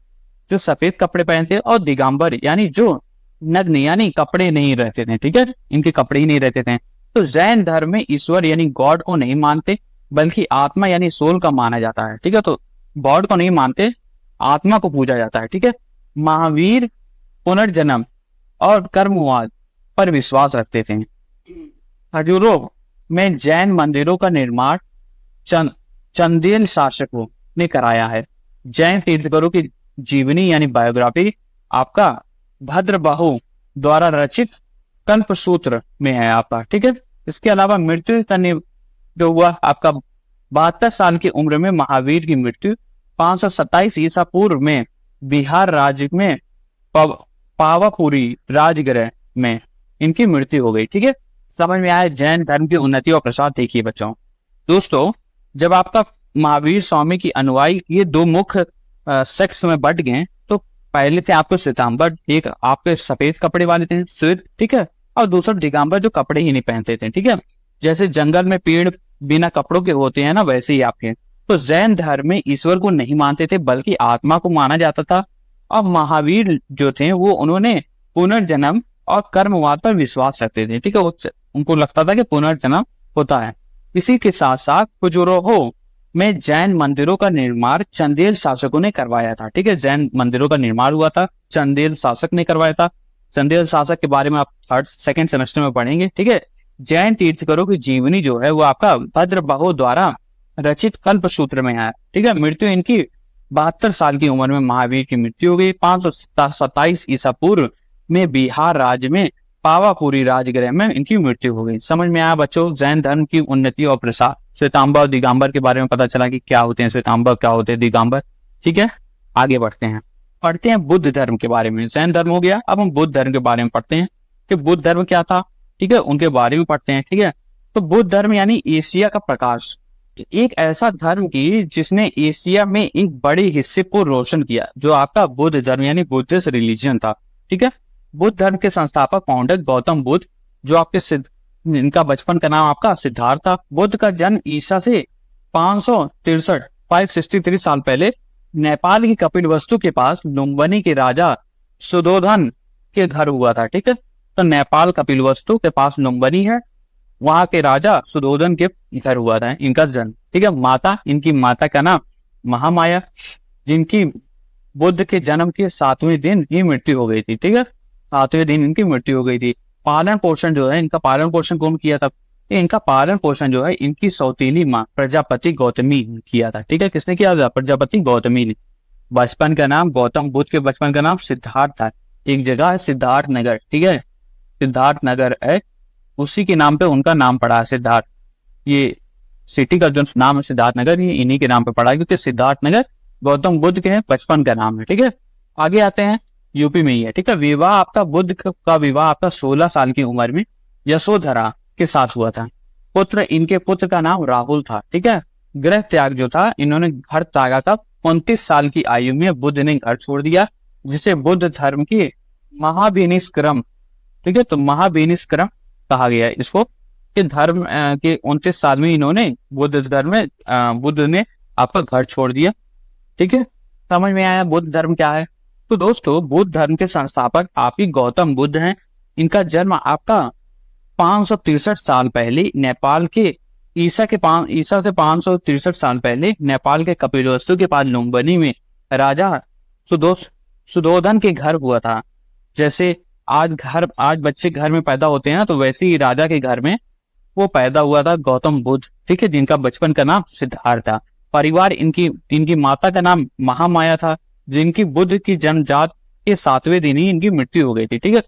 जो सफेद कपड़े पहनते, और दिगंबर यानी जो नग्न यानी कपड़े नहीं रहते थे। ठीक है, इनके कपड़े ही नहीं रहते थे। तो जैन धर्म में ईश्वर यानी गॉड को नहीं मानते, बल्कि आत्मा यानी सोल का माना जाता है। ठीक है, तो गॉड को नहीं मानते, आत्मा को पूजा जाता है। ठीक है, महावीर पुनर्जन्म और कर्मवाद पर विश्वास रखते थे। हजूरों में जैन मंदिरों का निर्माण चंदेल शासकों ने कराया है। जैन तीर्थंकरों की जीवनी यानी बायोग्राफी आपका भद्रबाहु द्वारा रचित कल्पसूत्र में है आपका, ठीक है। इसके अलावा मृत्यु जो हुआ आपका 72 साल की उम्र में महावीर की मृत्यु 527 ईसा पूर्व में बिहार राज्य में पावापुरी राजगृह में इनकी मृत्यु हो गई, ठीक है। समझ में आया जैन धर्म की उन्नति और प्रसार। देखिए बच्चों दोस्तों, जब आपका महावीर स्वामी की अनुयायी ये दो मुख्य सेक्ट्स में बढ़ गए, तो पहले थे आपको श्वेतांबर, एक आपके सफेद कपड़े वाले थे श्वेत, ठीक है, और दूसरा दिगंबर जो कपड़े ही नहीं पहनते थे, ठीक है। जैसे जंगल में पेड़ बिना कपड़ों के होते हैं ना, वैसे ही आपके। तो जैन धर्म में ईश्वर को नहीं मानते थे बल्कि आत्मा को माना जाता था। और महावीर जो थे वो उन्होंने पुनर्जन्म और कर्मवाद पर विश्वास रखते थे, ठीक है। उनको लगता था कि पुनर्जन्म होता है। इसी के साथ साथ खजुराहो में जैन मंदिरों का निर्माण चंदेल शासकों ने करवाया था, ठीक है। जैन मंदिरों का निर्माण हुआ था, चंदेल शासक ने करवाया था। चंदेल शासक के बारे में आप सेकंड सेमेस्टर में पढ़ेंगे, ठीक है। जैन तीर्थंकरों की जीवनी जो है वो आपका भद्रबाहु द्वारा रचित कल्पसूत्र में है, ठीक है। मृत्यु इनकी 72 साल की उम्र में महावीर की मृत्यु हो गई 527 ईसा पूर्व में बिहार राज्य में पावापुरी राजगृह में इनकी मृत्यु हो गई। समझ में आया बच्चों जैन धर्म की उन्नति और प्रसार। श्वेतांबर और दिगंबर के बारे में पता चला कि क्या होते हैं श्वेतांबर, क्या होते हैं दिगंबर, ठीक है। आगे बढ़ते हैं बुद्ध धर्म के बारे में। जैन धर्म हो गया, अब हम बुद्ध धर्म के बारे में पढ़ते हैं कि बुद्ध धर्म क्या था, ठीक है, उनके बारे में पढ़ते हैं, ठीक है। तो बुद्ध धर्म यानी एशिया का प्रकाश, एक ऐसा धर्म की जिसने एशिया में एक बड़े हिस्से को रोशन किया, जो आपका बुद्ध धर्म यानी बुद्धिस्ट रिलीजन था, ठीक है। बुद्ध धर्म के संस्थापक फाउंडर गौतम बुद्ध, जो आपके इनका बचपन का नाम आपका सिद्धार्थ था। बुद्ध का जन्म ईसा से 563 साल पहले नेपाल की कपिलवस्तु के पास लुम्बिनी के राजा सुधोधन के घर हुआ था, ठीक है। तो नेपाल कपिलवस्तु के पास लुम्बिनी है, वहां के राजा सुधोधन के घर हुआ था इनका जन्म, ठीक है। इनकी माता का नाम महामाया, जिनकी बुद्ध के जन्म के 7वें दिन ही मृत्यु हो गई थी, ठीक है। 7वें दिन इनकी मृत्यु हो गई थी। पालन पोषण जो है इनका पालन पोषण कौन किया था? इनका पालन पोषण जो है इनकी सौतीली माँ प्रजापति गौतमी ने किया था, ठीक है। किसने किया था? प्रजापति गौतमी ने। बचपन का नाम गौतम बुद्ध के बचपन का नाम सिद्धार्थ था। एक जगह है सिद्धार्थ नगर, ठीक है, सिद्धार्थ नगर है, उसी के नाम पे उनका नाम पड़ा है सिद्धार्थ। ये सिटी का जो नाम है सिद्धार्थ नगर, ये इन्हीं के नाम पे पड़ा है क्योंकि सिद्धार्थ नगर गौतम बुद्ध के बचपन का नाम है, ठीक है। आगे आते हैं, यूपी में ही है, ठीक है। विवाह आपका बुद्ध का विवाह आपका 16 साल की उम्र में यशोधरा के साथ हुआ था। इनके पुत्र का नाम राहुल था, ठीक है। गृह त्याग जो था, इन्होंने घर त्यागा था 29 साल की आयु में बुद्ध ने घर छोड़ दिया, जिसे बुद्ध धर्म की महाभिनिष्क्रम, ठीक है, तो महाभिनिष्क्रम कहा गया है इसको, कि धर्म के 29 साल में इन्होंने बुद्ध धर्म में बुद्ध ने आपका घर छोड़ दिया, ठीक है। समझ में आया बुद्ध धर्म क्या है? तो दोस्तों बुद्ध धर्म के संस्थापक आप ही गौतम बुद्ध हैं। इनका जन्म आपका 563 साल पहले नेपाल के ईसा से 563 साल पहले नेपाल के कपिलवस्तु के पास लुम्बिनी में राजा सुधोधन के घर हुआ था। जैसे आज बच्चे घर में पैदा होते हैं ना, तो वैसे ही राजा के घर में वो पैदा हुआ था गौतम बुद्ध, ठीक है, जिनका बचपन का नाम सिद्धार्थ था। परिवार इनकी माता का नाम महामाया था, जिनकी बुद्ध की जन्मजात के 7वें दिन ही इनकी मृत्यु हो गई थी, ठीक है।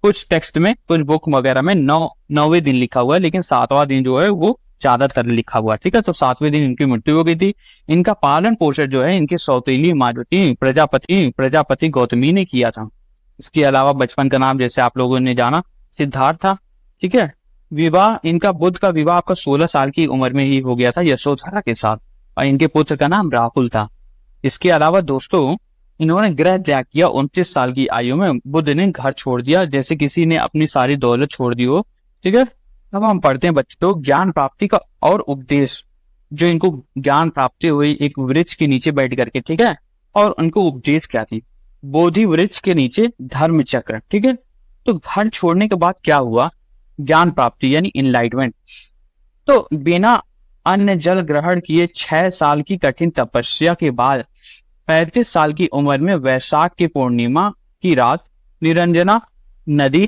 कुछ टेक्स्ट में, कुछ बुक वगैरह में 9वें दिन लिखा हुआ है, लेकिन 7वां दिन जो है वो ज्यादातर लिखा हुआ है, ठीक है। तो 7वें दिन इनकी मृत्यु हो गई थी। इनका पालन पोषण जो है इनकी सौतेली माँ जो थी प्रजापति गौतमी ने किया था। इसके अलावा बचपन का नाम जैसे आप लोगों ने जाना सिद्धार्थ था, ठीक है। बुद्ध का विवाह आपका 16 साल की उम्र में ही हो गया था यशोधरा के साथ, और इनके पुत्र का नाम राहुल था। इसके अलावा दोस्तों इन्होंने गृह त्याग किया 29 साल की आयु में। बुद्ध ने घर छोड़ दिया, जैसे किसी ने अपनी सारी दौलत छोड़ दी हो, ठीक है। अब हम पढ़ते हैं बच्चों ज्ञान प्राप्ति का और उपदेश, जो इनको ज्ञान प्राप्ति हुई एक वृक्ष के नीचे बैठ करके, ठीक है। और उनको उपदेश क्या थी? बोधि वृक्ष के नीचे धर्म चक्र, ठीक है। तो घर छोड़ने के बाद क्या हुआ? ज्ञान प्राप्ति यानी इनलाइटमेंट। तो बिना अन्न जल ग्रहण किए 6 साल की कठिन तपस्या के बाद 35 साल की उम्र में वैशाख की पूर्णिमा की रात निरंजना नदी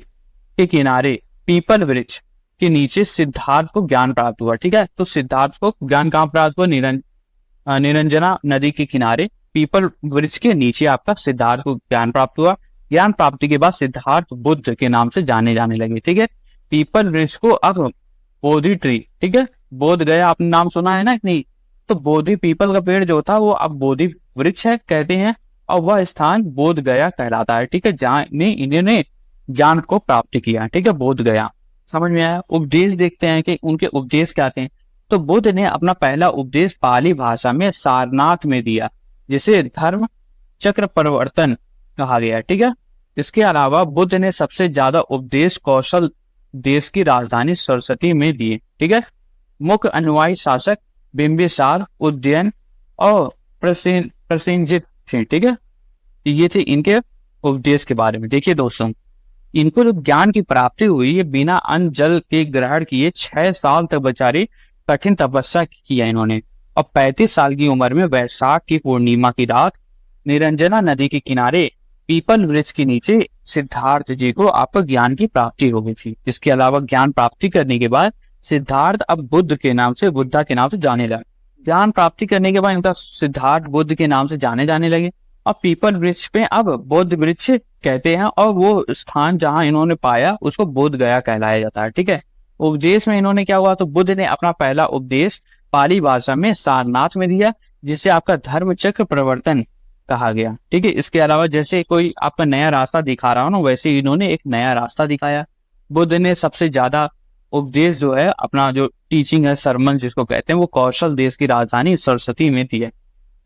के किनारे पीपल वृक्ष के नीचे सिद्धार्थ को ज्ञान प्राप्त हुआ। ठीक है, तो सिद्धार्थ को ज्ञान कहाँ प्राप्त हुआ? निरंजना नदी के किनारे पीपल वृक्ष के नीचे आपका सिद्धार्थ को ज्ञान प्राप्त हुआ। ज्ञान प्राप्ति के बाद सिद्धार्थ बुद्ध के नाम से जाने जाने लगे। ठीक है, पीपल वृक्ष को अब बोधि ट्री, ठीक है, बोध गया आपने नाम सुना है ना कि नहीं? तो बोधि पीपल का पेड़ जो था वो अब बोधि वृक्ष है कहते हैं, और वह स्थान बोध गया कहलाता है। ठीक है, जहाँ इन्होंने ज्ञान को प्राप्त किया। ठीक है, बोध गया। समझ में आया? उपदेश देखते हैं कि उनके उपदेश क्या थे। तो बुद्ध ने अपना पहला उपदेश पाली भाषा में सारनाथ में दिया, जिसे धर्म चक्र परिवर्तन कहा गया। ठीक है, इसके अलावा बुद्ध ने सबसे ज्यादा उपदेश कौशल देश की राजधानी सरस्वती में दिए। ठीक है, मुख्य अनुयायी शासक बिंबिसार, उदयन और प्रसेनजित थे। ठीक है, ये थे इनके उपदेश के बारे में। देखिए दोस्तों, इनको जो ज्ञान की प्राप्ति हुई ये बिना अन्न जल के ग्रहण किए 6 साल तक बेचारी कठिन तपस्या किया इन्होंने, और 35 साल की उम्र में वैशाख की पूर्णिमा की रात निरंजना नदी के किनारे पीपल वृक्ष के नीचे सिद्धार्थ जी को आपको ज्ञान की प्राप्ति हो गई थी। इसके अलावा ज्ञान प्राप्ति करने के बाद सिद्धार्थ अब बुद्ध के नाम से, बुद्धा के नाम से जाने लगे। ज्ञान प्राप्ति करने के बाद इनका सिद्धार्थ बुद्ध के नाम से जाने जाने लगे, और पीपल वृक्ष पे अब बोध वृक्ष कहते हैं, और वो स्थान जहां इन्होंने पाया उसको बोध गया कहलाया जाता है। ठीक है, उपदेश में इन्होंने क्या हुआ? तो बुद्ध ने अपना पहला उपदेश पाली भाषा में सारनाथ में दिया, जिसे आपका धर्म चक्र प्रवर्तन कहा गया। ठीक है, इसके अलावा जैसे कोई आपका नया रास्ता दिखा रहा हो ना, वैसे इन्होंने एक नया रास्ता दिखाया। बुद्ध ने सबसे ज्यादा उपदेश जो है, अपना जो टीचिंग है, सरमन जिसको कहते हैं, वो कौशल देश की राजधानी सरस्वती में दिया।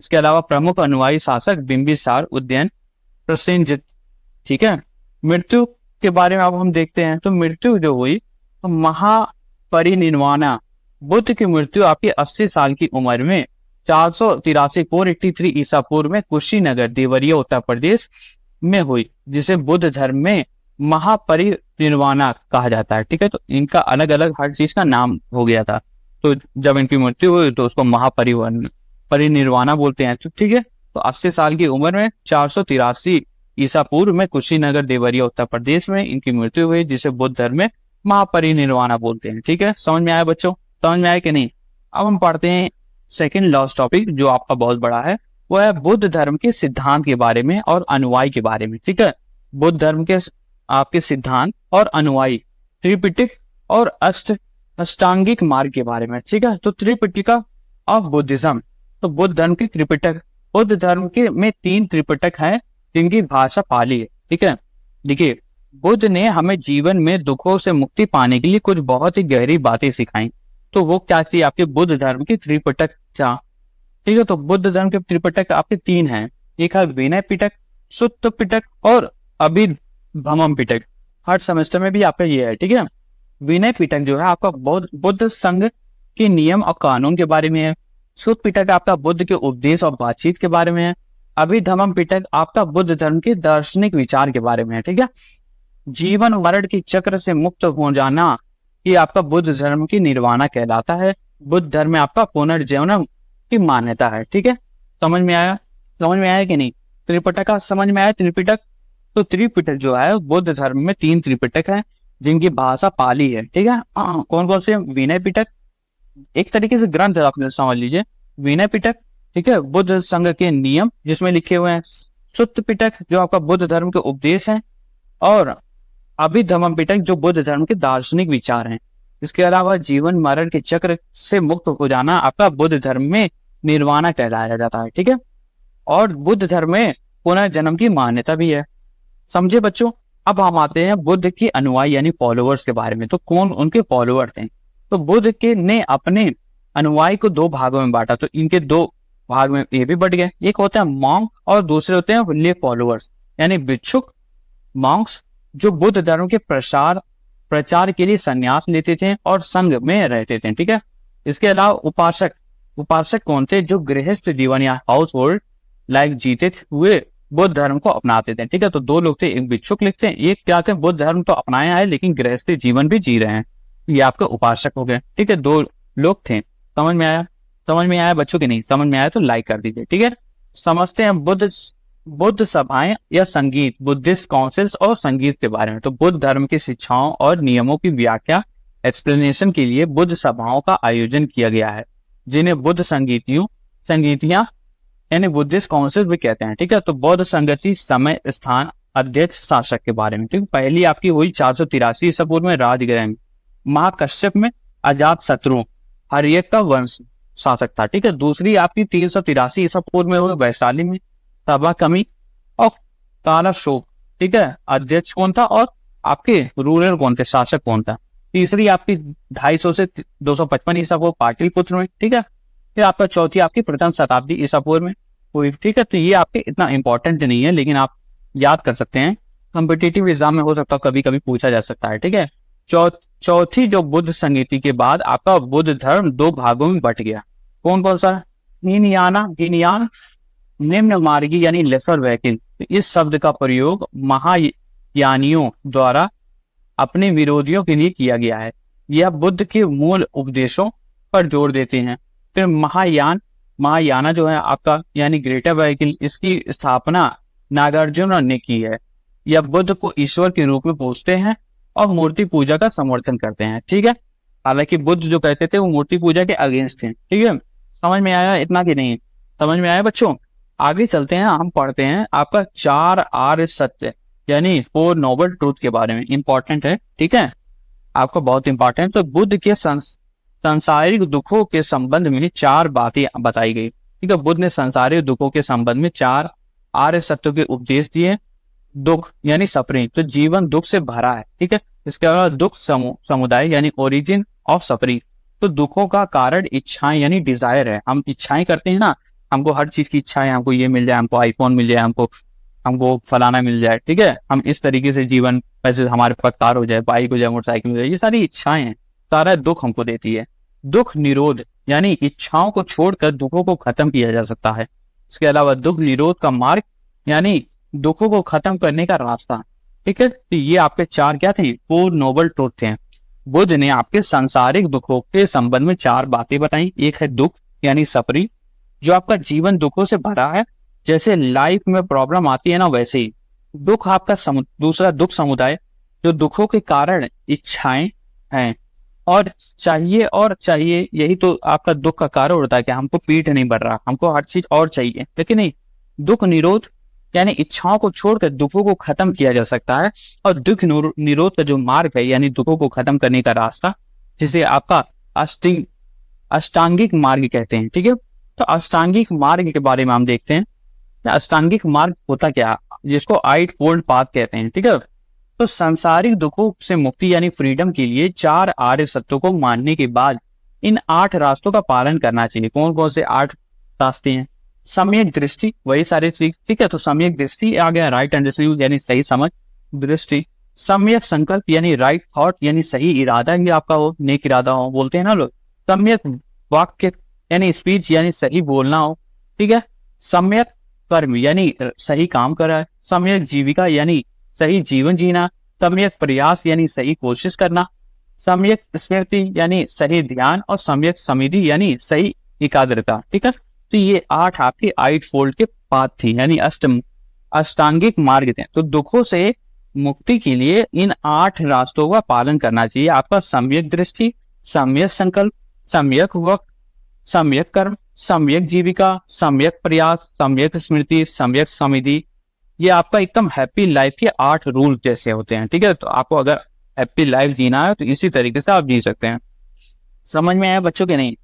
इसके अलावा प्रमुख अनुयायी शासक बिंबिसार, उदयन, प्रसेनजित। ठीक है, मृत्यु के बारे में अब हम देखते हैं। तो मृत्यु जो हुई तो महापरिनिर्वाणा, बुद्ध की मृत्यु आपकी 80 साल की उम्र में 483 ईसा पूर्व में कुशीनगर, देवरिया, उत्तर प्रदेश में हुई, जिसे बुद्ध धर्म में महापरिनिर्वाणा कहा जाता है। ठीक है, तो इनका अलग अलग हर चीज का नाम हो गया था। तो जब इनकी मृत्यु हुई तो उसको महापरिनिर्वाणा बोलते हैं। तो ठीक है, तो 80 साल की उम्र में 483 ईसा पूर्व में कुशीनगर, देवरिया, उत्तर प्रदेश में इनकी मृत्यु हुई, जिसे बुद्ध धर्म में महापरिनिर्वाणा बोलते हैं। ठीक है, समझ में आया बच्चों? समझ में आया कि नहीं? अब हम पढ़ते हैं सेकंड लास्ट टॉपिक जो आपका बहुत बड़ा है, वो है बुद्ध धर्म के सिद्धांत के बारे में और अनुयायी के बारे में। ठीक है, बुद्ध धर्म के आपके सिद्धांत और अनुयायी, त्रिपिटक और अष्टांगिक मार्ग के बारे में। ठीक है, तो त्रिपिटिका ऑफ बुद्धिज्म, तो बुद्ध धर्म की त्रिपिटक, बुद्ध धर्म के में 3 त्रिपिटक हैं जिनकी भाषा पाली है। ठीक है, देखिए बुद्ध ने हमें जीवन में दुखों से मुक्ति पाने के लिए कुछ बहुत ही गहरी बातें सिखाई। तो वो क्या थी? आपके बुद्ध धर्म की त्रिपिटक था। ठीक है, तो बुद्ध धर्म के त्रिपिटक आपके 3 हैं, एक है विनय पिटक, सुत्त पिटक और अभिधम्म पिटक। हर सेमेस्टर में भी आपका ये है। ठीक है, विनय पिटक जो है आपका बुद्ध संघ के नियम और कानून के बारे में है। सुत्त पिटक आपका बुद्ध के उपदेश और बातचीत के बारे में है। अभिधम्म पिटक आपका बुद्ध धर्म के दार्शनिक विचार के बारे में है। ठीक है, जीवन मरण के चक्र से मुक्त हो जाना ये आपका बुद्ध धर्म की निर्वाणा कहलाता है। बुद्ध धर्म में आपका पुनर्जीवन की मान्यता है। ठीक है, समझ में आया? समझ में आया कि नहीं? त्रिपिटक का समझ में आया? त्रिपिटक, तो त्रिपिटक जो है बुद्ध धर्म में 3 त्रिपिटक है जिनकी भाषा पाली है। ठीक है, कौन कौन से? विनय पिटक, एक तरीके से ग्रंथ आप समझ लीजिए, विनय पिटक। ठीक है, बुद्ध संघ के नियम जिसमें लिखे हुए हैं। सुत्त पिटक जो आपका बुद्ध धर्म के उपदेश हैं, और अभिधम्म पिटक जो बुद्ध धर्म के दार्शनिक विचार हैं। इसके अलावा जीवन मरण के चक्र से मुक्त हो जाना आपका बुद्ध धर्म में निर्वाणा कहलाया जाता है। ठीक है, और बुद्ध धर्म में पुनर्जन्म की मान्यता भी है। समझे बच्चों? अब हम आते हैं बुद्ध के अनुयायी यानी फॉलोअर्स के बारे में। तो कौन उनके फॉलोअर थे? तो बुद्ध के ने अपने अनुयायी को 2 भागों में बांटा। तो इनके 2 भाग में ये भी बढ़ गए, एक होता है मॉन्क और दूसरे होते हैं ले फॉलोअर्स यानी भिक्षुक, मॉन्क्स, जो बुद्ध धर्म के प्रचार के लिए संन्यास लेते थे और संघ में रहते थे। ठीक है, इसके अलावा उपासक कौन थे? जो गृहस्थ जीवन या हाउस होल्ड लाइफ जीते हुए बुद्ध धर्म को अपनाते थे। ठीक है, तो 2 लोग थे, एक भिक्षुक लिखते हैं, एक क्या थे? बुद्ध धर्म तो अपनाया है लेकिन गृहस्थ जीवन भी जी रहे हैं, ये आपके उपासक हो गए। ठीक है, 2 लोग थे। समझ में आया? समझ में आया बच्चों की नहीं? समझ में आया तो लाइक कर दीजिए। ठीक है, समझते हैं बुद्ध सभाएं या संगीत, बुद्धिस्ट काउंसिल्स और संगीत के बारे में। तो बुद्ध धर्म की शिक्षाओं और नियमों की व्याख्या एक्सप्लेनेशन के लिए बुद्ध सभाओं का आयोजन किया गया है, जिन्हें बुद्ध संगीतियां यानी बुद्धिस्ट काउंसिल भी कहते हैं। ठीक है, तो बौद्ध संगति समय, स्थान, अध्यक्ष, शासक के बारे में। ठीक है, पहली आपकी हुई 483 ईसा पूर्व में राजगृह में, महाकश्यप में अजात शत्रु हर्यक का वंश शासक था। ठीक है, दूसरी आपकी 383 ईसा पूर्व में हुई वैशाली में तबा कमी और ताराशोक। ठीक है, अध्यक्ष कौन था और आपके रूरल कौन थे, शासक कौन था। तीसरी आपकी 250 से 255 ईसा पूर्व पाटलिपुत्र में। ठीक है, फिर आपका चौथी आपकी प्रथम शताब्दी ईसा पूर्व में हुई। ठीक है, तो ये आपके इतना इंपॉर्टेंट नहीं है, लेकिन आप याद कर सकते हैं, कॉम्पिटिटिव एग्जाम में हो सकता है कभी कभी पूछा जा सकता है। ठीक है, चौथी जो बुद्ध संगीति के बाद आपका बुद्ध धर्म 2 भागों में बट गया। कौन कौन सा? हीनयान निम्न मार्गी यानी लेसर व्हीकल। इस शब्द का प्रयोग महायानियों द्वारा अपने विरोधियों के लिए किया गया है। यह बुद्ध के मूल उपदेशों पर जोर देते हैं। फिर महायाना जो है आपका यानी ग्रेटर व्हीकल, इसकी स्थापना नागार्जुन ने की है। यह बुद्ध को ईश्वर के रूप में पूजते हैं और मूर्ति पूजा का समर्थन करते हैं। ठीक है, हालांकि बुद्ध जो कहते थे वो मूर्ति पूजा के अगेंस्ट थे। ठीक है, समझ में आया इतना कि नहीं? समझ में आया बच्चों? आगे चलते हैं, हम पढ़ते हैं आपका 4 आर्य सत्य यानी 4 नोबल ट्रूथ के बारे में। इंपॉर्टेंट है, ठीक है, आपको बहुत इंपॉर्टेंट। तो बुद्ध के सांसारिक दुखों के संबंध में 4 बातें बताई गई। ठीक है, बुद्ध ने सांसारिक दुखों के संबंध में 4 आर्य सत्यों के उपदेश दिए। दुख यानी सफरिंग, तो जीवन दुख से भरा है। ठीक है, इसके अलावा दुख समुदाय यानी ओरिजिन ऑफ सफरिंग, तो दुखों का कारण इच्छाएं यानी डिजायर है। हम इच्छाएं करते हैं ना, हमको हर चीज की इच्छा है, हमको ये मिल जाए, हमको आईफोन मिल जाए, हमको फलाना मिल जाए। ठीक है, हम इस तरीके से जीवन, वैसे हमारे पास कार हो जाए, बाइक हो जाए, मोटरसाइकिल हो जाए, ये सारी इच्छाएं हैं, सारा दुख हमको देती है। दुख निरोध यानी इच्छाओं को छोड़कर दुखों को खत्म किया जा सकता है। इसके अलावा दुख निरोध का मार्ग यानी दुखों को खत्म करने का रास्ता। ठीक है, तो ये आपके 4 क्या थे? 4 नोबल ट्रूथ थे। बुद्ध ने आपके सांसारिक दुखों के संबंध में 4 बातें बताई। एक है दुख यानी सफरिंग, जो आपका जीवन दुखों से भरा है। जैसे लाइफ में प्रॉब्लम आती है ना, वैसे ही दुख आपका दूसरा दुख समुदाय, जो दुखों के कारण इच्छाएं हैं और चाहिए, यही तो आपका दुख का कारण होता है कि हमको पेट नहीं भर रहा, हमको हर चीज और चाहिए। लेकिन नहीं, दुख निरोध यानी इच्छाओं को छोड़कर दुखों को खत्म किया जा सकता है। और दुख निरोध का जो मार्ग है यानी दुखों को खत्म करने का रास्ता, जिसे आपका अष्टांगिक मार्ग कहते हैं। ठीक है, तो अष्टांगिक मार्ग के बारे में हम देखते हैं। अष्टांगिक मार्ग होता क्या, जिसको 8 फोल्ड पाथ कहते हैं। ठीक है, तो सांसारिक दुखों से मुक्ति यानी फ्रीडम के लिए 4 आर्य सत्यों को मानने के बाद इन 8 रास्तों का पालन करना चाहिए। कौन कौन से 8 रास्ते हैं? सम्यक दृष्टि, वही सारे चीज। ठीक है, तो सम्यक दृष्टि आ गया, राइट अंडरस्टैंडिंग यानी सही समझ दृष्टि। सम्यक संकल्प यानी राइट थॉट यानी सही इरादा, ये आपका हो, नेक इरादा हो, बोलते हैं ना लोग। सम्यक वाक्य यानी स्पीच यानी सही बोलना हो। ठीक है, सम्यक कर्म यानी सही काम करा है। सम्यक जीविका यानी सही जीवन जीना। सम्यक प्रयास यानी सही कोशिश करना। सम्यक स्मृति यानी सही ध्यान। और सम्यक समाधि यानी सही एकाग्रता। ठीक है, तो ये 8 आपके 8 फोल्ड के पाथ थी यानी अष्टांगिक मार्ग थे। तो दुखों से मुक्ति के लिए इन 8 रास्तों का पालन करना चाहिए। आपका सम्यक दृष्टि, सम्यक संकल्प, सम्यक वक्त, सम्यक कर्म, सम्यक जीविका, सम्यक प्रयास, सम्यक स्मृति, सम्यक समाधि। ये आपका एकदम हैप्पी लाइफ के 8 रूल जैसे होते हैं। ठीक है, तो आपको अगर हैप्पी लाइफ जीना है तो इसी तरीके से आप जी सकते हैं। समझ में आया बच्चों के नहीं?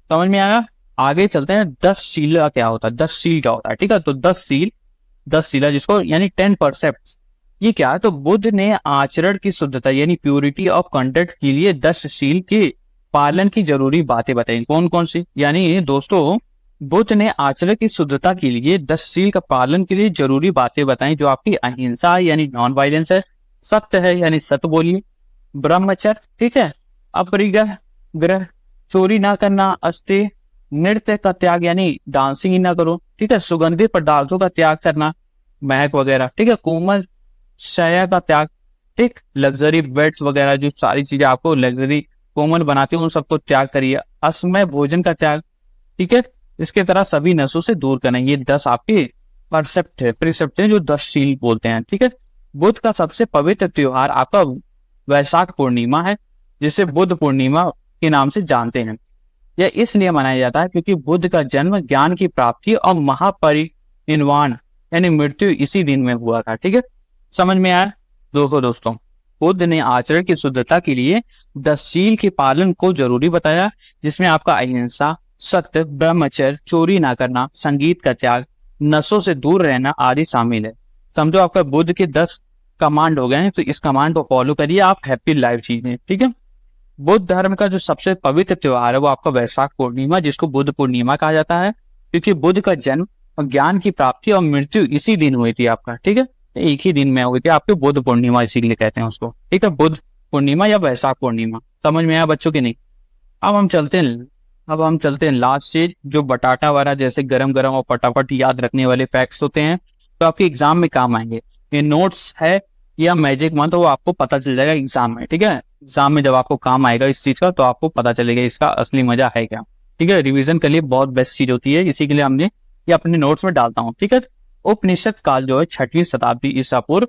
समझ में आया? आगे चलते हैं। 10 शील का क्या होता है? 10 शील क्या होता है? ठीक है, तो 10 शीला जिसको यानी 10 परसेप्ट, ये क्या है? तो बुद्ध ने आचरण की शुद्धता यानी प्योरिटी ऑफ कंडक्ट के लिए 10 शील के पालन की जरूरी बातें बताई। कौन कौन सी? यानी दोस्तों, बुद्ध ने आचरण की शुद्धता के लिए 10 शील का पालन के लिए जरूरी बातें बताई, जो आपकी अहिंसा यानी नॉन वायलेंस है, सत्य है यानी सत्य बोलिए, ब्रह्मचर्य, ठीक है, अपरिग्रह ग्रह, चोरी ना करना, अस्तेय, नृत्य का त्याग यानी डांसिंग ही ना करो, ठीक है, सुगंधित पदार्थों का त्याग करना, महक वगैरह, ठीक है, कोमल शया का त्याग, ठीक, लग्जरी बेड्स वगैरह जो सारी चीजें आपको लग्जरी कोमल बनाती है उन सबको त्याग करिए, असमय भोजन का त्याग, ठीक है, इसके तरह सभी नशों से दूर करना। ये 10 आपके प्रिसेप्ट है जो 10 शील बोलते हैं, ठीक है। बुद्ध का सबसे पवित्र त्योहार आपका वैशाख पूर्णिमा है। जिसे बुद्ध पूर्णिमा के नाम से जानते हैं। यह इसलिए मनाया जाता है क्योंकि बुद्ध का जन्म, ज्ञान की प्राप्ति और महापरिनिर्वाण यानी मृत्यु इसी दिन में हुआ था। ठीक है, समझ में आया दोस्तों। बुद्ध ने आचरण की शुद्धता के लिए 10 शील के पालन को जरूरी बताया, जिसमें आपका अहिंसा, सत्य, ब्रह्मचर्य, चोरी ना करना, संगीत का त्याग, नशों से दूर रहना आदि शामिल है। समझो आपका बुद्ध के 10 कमांड हो गए हैं, तो इस कमांड को फॉलो करिए, आप हैप्पी लाइफ जीएं। ठीक है, बुद्ध धर्म का जो सबसे पवित्र त्योहार है वो आपका वैशाख पूर्णिमा, जिसको बुद्ध पूर्णिमा कहा जाता है, क्योंकि बुद्ध का जन्म और ज्ञान की प्राप्ति और मृत्यु इसी दिन हुई थी आपका। ठीक है, एक ही दिन में हुई थी आपकी बुद्ध पूर्णिमा, इसीलिए कहते हैं उसको। ठीक है, बुद्ध पूर्णिमा या वैशाख पूर्णिमा। समझ में आया बच्चों की नहीं? अब हम चलते हैं लास्ट चीज, जो बटाटा वाला जैसे गरम गरम और फटाफट याद रखने वाले फैक्ट्स होते हैं, तो आपके एग्जाम में काम आएंगे। ये नोट्स है या मैजिक मंत्र, वो आपको पता चल जाएगा एग्जाम में। ठीक है, एग्जाम में जब आपको काम आएगा इस चीज का, तो आपको पता चलेगा इसका असली मजा है क्या। ठीक है, रिवीजन के लिए बहुत बेस्ट चीज होती है, इसी के लिए हमने ये अपने नोट्स में डालता हूँ। ठीक है, उपनिषद काल जो है 6वीं शताब्दी ईसा पूर्व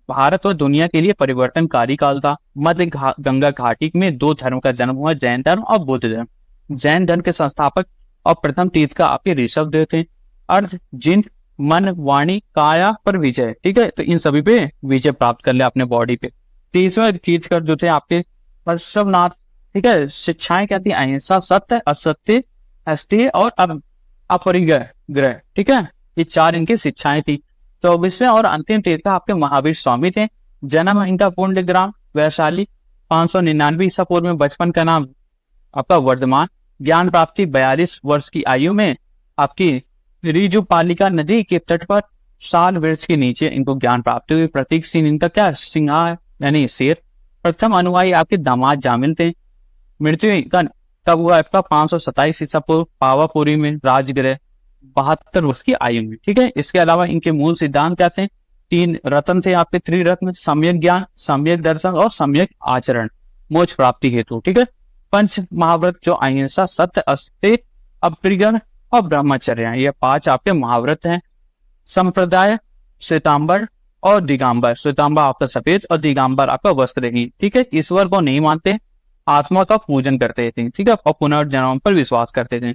भारत व दुनिया के लिए परिवर्तनकारी काल था। मध्य गंगा घाटी में 2 धर्म का जन्म हुआ, जैन धर्म और बौद्ध धर्म। जैन धर्म के संस्थापक और प्रथम तीर्थंकर आपके ऋषभ देव थे। अर्थ, जिन, मन, वाणी, काया पर विजय। ठीक है, तो इन सभी पे विजय प्राप्त कर लिया अपने बॉडी पे। तीसवें तीर्थंकर जो थे आपके पार्श्वनाथ। ठीक है, शिक्षाएं क्या थी? अहिंसा, सत्य, असत्य, अस्तेय और अपरिग्रह। ठीक है, ये 4 इनकी शिक्षाएं थी। 24वें और अंतिम तीर्थंकर आपके महावीर स्वामी थे। जन्म इनका पूर्णग्राम वैशाली 599 ईसा पूर्व में। बचपन का नाम आपका वर्धमान। ज्ञान प्राप्ति 42 वर्ष की आयु में आपकी ऋजुपालिका नदी के तट पर साल वृक्ष के नीचे इनको ज्ञान प्राप्ति हुई। प्रतीक चिन्ह इनका क्या? सिंह यानी शेर। प्रथम अनुयायी आपके दामाद जामिल थे। मृत्यु का तब हुआ आपका 527 ईसा पूर्व पावापुरी में राजगृह 72 वर्ष की आयु में। ठीक है, इसके अलावा इनके मूल सिद्धांत क्या थे? 3 रत्न थे आपके, त्रिरत्न, सम्यक ज्ञान, सम्यक दर्शन और सम्यक आचरण मोक्ष प्राप्ति हेतु। ठीक है, पंच महाव्रत जो अहिंसा, सत्य, अस्तेय, अपरिग्रह और ब्रह्मचर्य, ये 5 आपके महाव्रत हैं। संप्रदाय श्वेतांबर और दिगंबर। श्वेतांबर आपका सफेद और दिगंबर आपका वस्त्रहीन। ठीक है, ईश्वर को नहीं मानते, आत्मा का पूजन करते थे। ठीक है, और पुनर्जन्म पर विश्वास करते थे।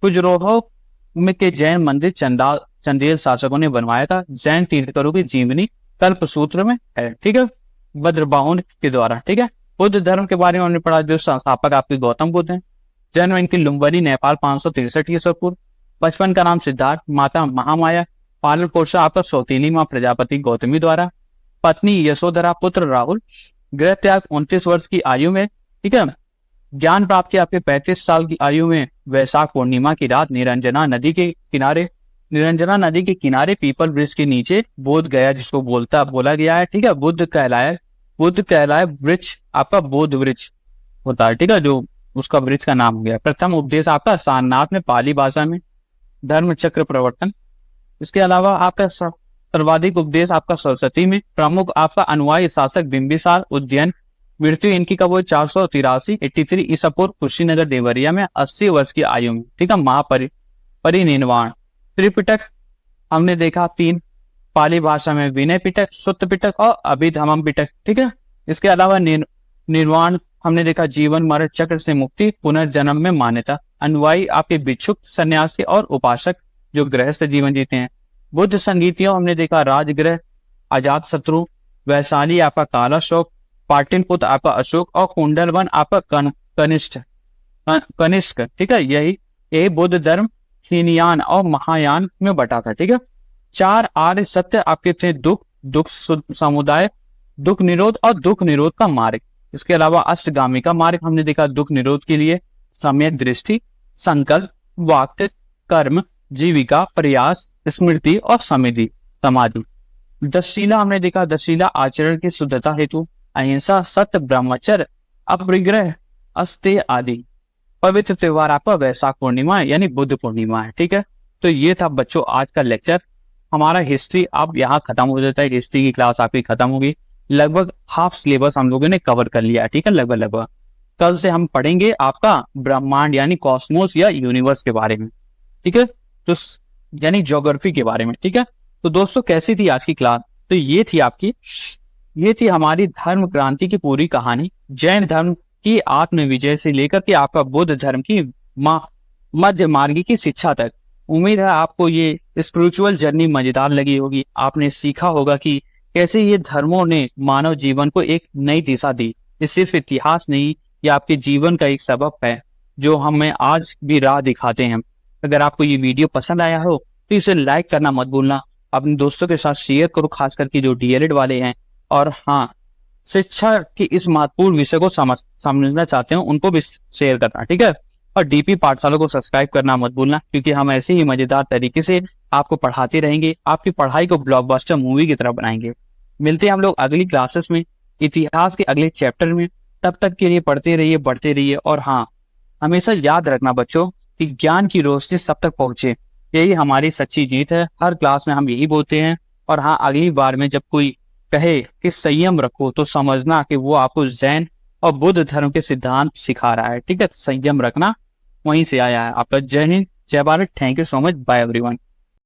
कुजरोहो में के जैन मंदिर चंदेल शासकों ने बनवाया था। जैन तीर्थंकरों की जीवनी कल्पसूत्र में है। ठीक है, भद्रबाहुन के द्वारा। ठीक है, बुद्ध धर्म के बारे में हमने पढ़ा, जो संस्थापक आपके गौतम बुद्ध हैं। जन्म इनकी लुम्बनी, नेपाल 563 ईसा पूर्व। बचपन का नाम सिद्धार्थ, माता महामाया। पालन पोषण आपका सौतेली माँ प्रजापति गौतमी द्वारा। पत्नी यशोधरा, पुत्र राहुल। गृह त्याग 29 वर्ष की आयु में। ठीक है, ज्ञान प्राप्ति आपके 35 साल की आयु में। वैशाख पूर्णिमा की रात निरंजना नदी के किनारे पीपल वृक्ष के नीचे बोध गया, जिसको बोला गया है। ठीक है, बुद्ध कहलाए वृक्ष आपका बोध वृक्ष होता है। ठीक है, जो उसका वृक्ष का नाम हो गया। प्रथम उपदेश आपका सारनाथ में पाली भाषा में। धर्म चक्र प्रवर्तन। इसके अलावा आपका सर्वाधिक उपदेश आपका सरस्वती में। प्रमुख आपका अनुयायी शासक बिंबिसार, उज्जैन। मृत्यु इनकी कब हुई? 483 83 ईसा पूर्व, कुशीनगर देवरिया में 80 वर्ष की आयु में। ठीक है, महापरिनिर्वाण। त्रिपिटक हमने देखा 3, पाली भाषा में विनय पिटक, सुत्त पिटक और अभिधम्म पिटक। ठीक है, इसके अलावा निर्वाण हमने देखा जीवन मरण चक्र से मुक्ति, पुनर्जन्म में मान्यता। अनुयायी आपके भिक्षुक, सन्यासी और उपासक जो गृहस्थ जीवन जीते हैं। बुद्ध संगीतियों हमने देखा राजगृह, अजात शत्रु, वैशाली आपका काला शोक, पाटलिपुत्र आपका अशोक और कुंडलवन आपका कनिष्क। ठीक है, यही बुद्ध धर्म हीनयान और महायान में बटा था। ठीक है, 4 आर्य सत्य आपके थे। दुख समुदाय, दुख निरोध और दुख निरोध का मार्ग। इसके अलावा अष्टगामी का मार्ग हमने देखा दुख निरोध के लिए सम्यक दृष्टि, संकल्प, वाक्य, कर्म, जीविका, प्रयास, स्मृति और समाधि। दशशीला हमने देखा दशशीला आचरण की शुद्धता हेतु अहिंसा, सत्य, ब्रह्मचर्य, अपरिग्रह, अस्तेय आदि। पवित्र त्योहार आपका वैशाख पूर्णिमा यानी बुद्ध पूर्णिमा है। ठीक है, तो ये था बच्चों आज का लेक्चर। हमारा हिस्ट्री अब यहाँ खत्म हो जाता है। हिस्ट्री की क्लास आपकी खत्म होगी। लगभग हाफ सिलेबस हम लोगों ने कवर कर लिया। ठीक है, लगभग कल से हम पढ़ेंगे आपका ब्रह्मांड यानी कॉस्मोस या यूनिवर्स के बारे में। ठीक है, तो यानी ज्योग्राफी के बारे में। ठीक है, तो दोस्तों कैसी थी आज की क्लास? तो ये थी आपकी ये थी हमारी धर्म क्रांति की पूरी कहानी, जैन धर्म की आत्म विजय से लेकर के आपका बुद्ध धर्म की मध्य मार्ग की शिक्षा तक। उम्मीद है आपको ये स्पिरिचुअल जर्नी मजेदार लगी होगी। आपने सीखा होगा कि कैसे ये धर्मों ने मानव जीवन को एक नई दिशा दी। ये सिर्फ इतिहास नहीं, ये आपके जीवन का एक सबक है जो हमें आज भी राह दिखाते हैं। अगर आपको ये वीडियो पसंद आया हो तो इसे लाइक करना मत भूलना, अपने दोस्तों के साथ शेयर करो, खास करके जो डीएलएड वाले हैं। और हाँ, शिक्षा के इस महत्वपूर्ण विषय को समझना चाहते हैं उनको भी शेयर करना, ठीक है। और डीपी पाठशाला को सब्सक्राइब करना मत भूलना, क्योंकि हम ऐसे ही मजेदार तरीके से आपको पढ़ाते रहेंगे, आपकी पढ़ाई को ब्लॉकबस्टर मूवी की तरह बनाएंगे। मिलते हैं हम लोग अगली क्लासेस में, इतिहास के अगले चैप्टर में। तब तक के लिए पढ़ते रहिए, बढ़ते रहिए। और हाँ, हमेशा याद रखना बच्चों कि ज्ञान की रोशनी सब तक पहुंचे, यही हमारी सच्ची जीत है। हर क्लास में हम यही बोलते हैं। और हाँ, अगली बार में जब कोई कहे कि संयम रखो तो समझना कि वो आपको जैन और बुद्ध धर्म के सिद्धांत सिखा रहा है, ठीक है। संयम रखना वहीं से आया है। आपका जय हिंद, जय Bharat. Thank you so much, bye everyone.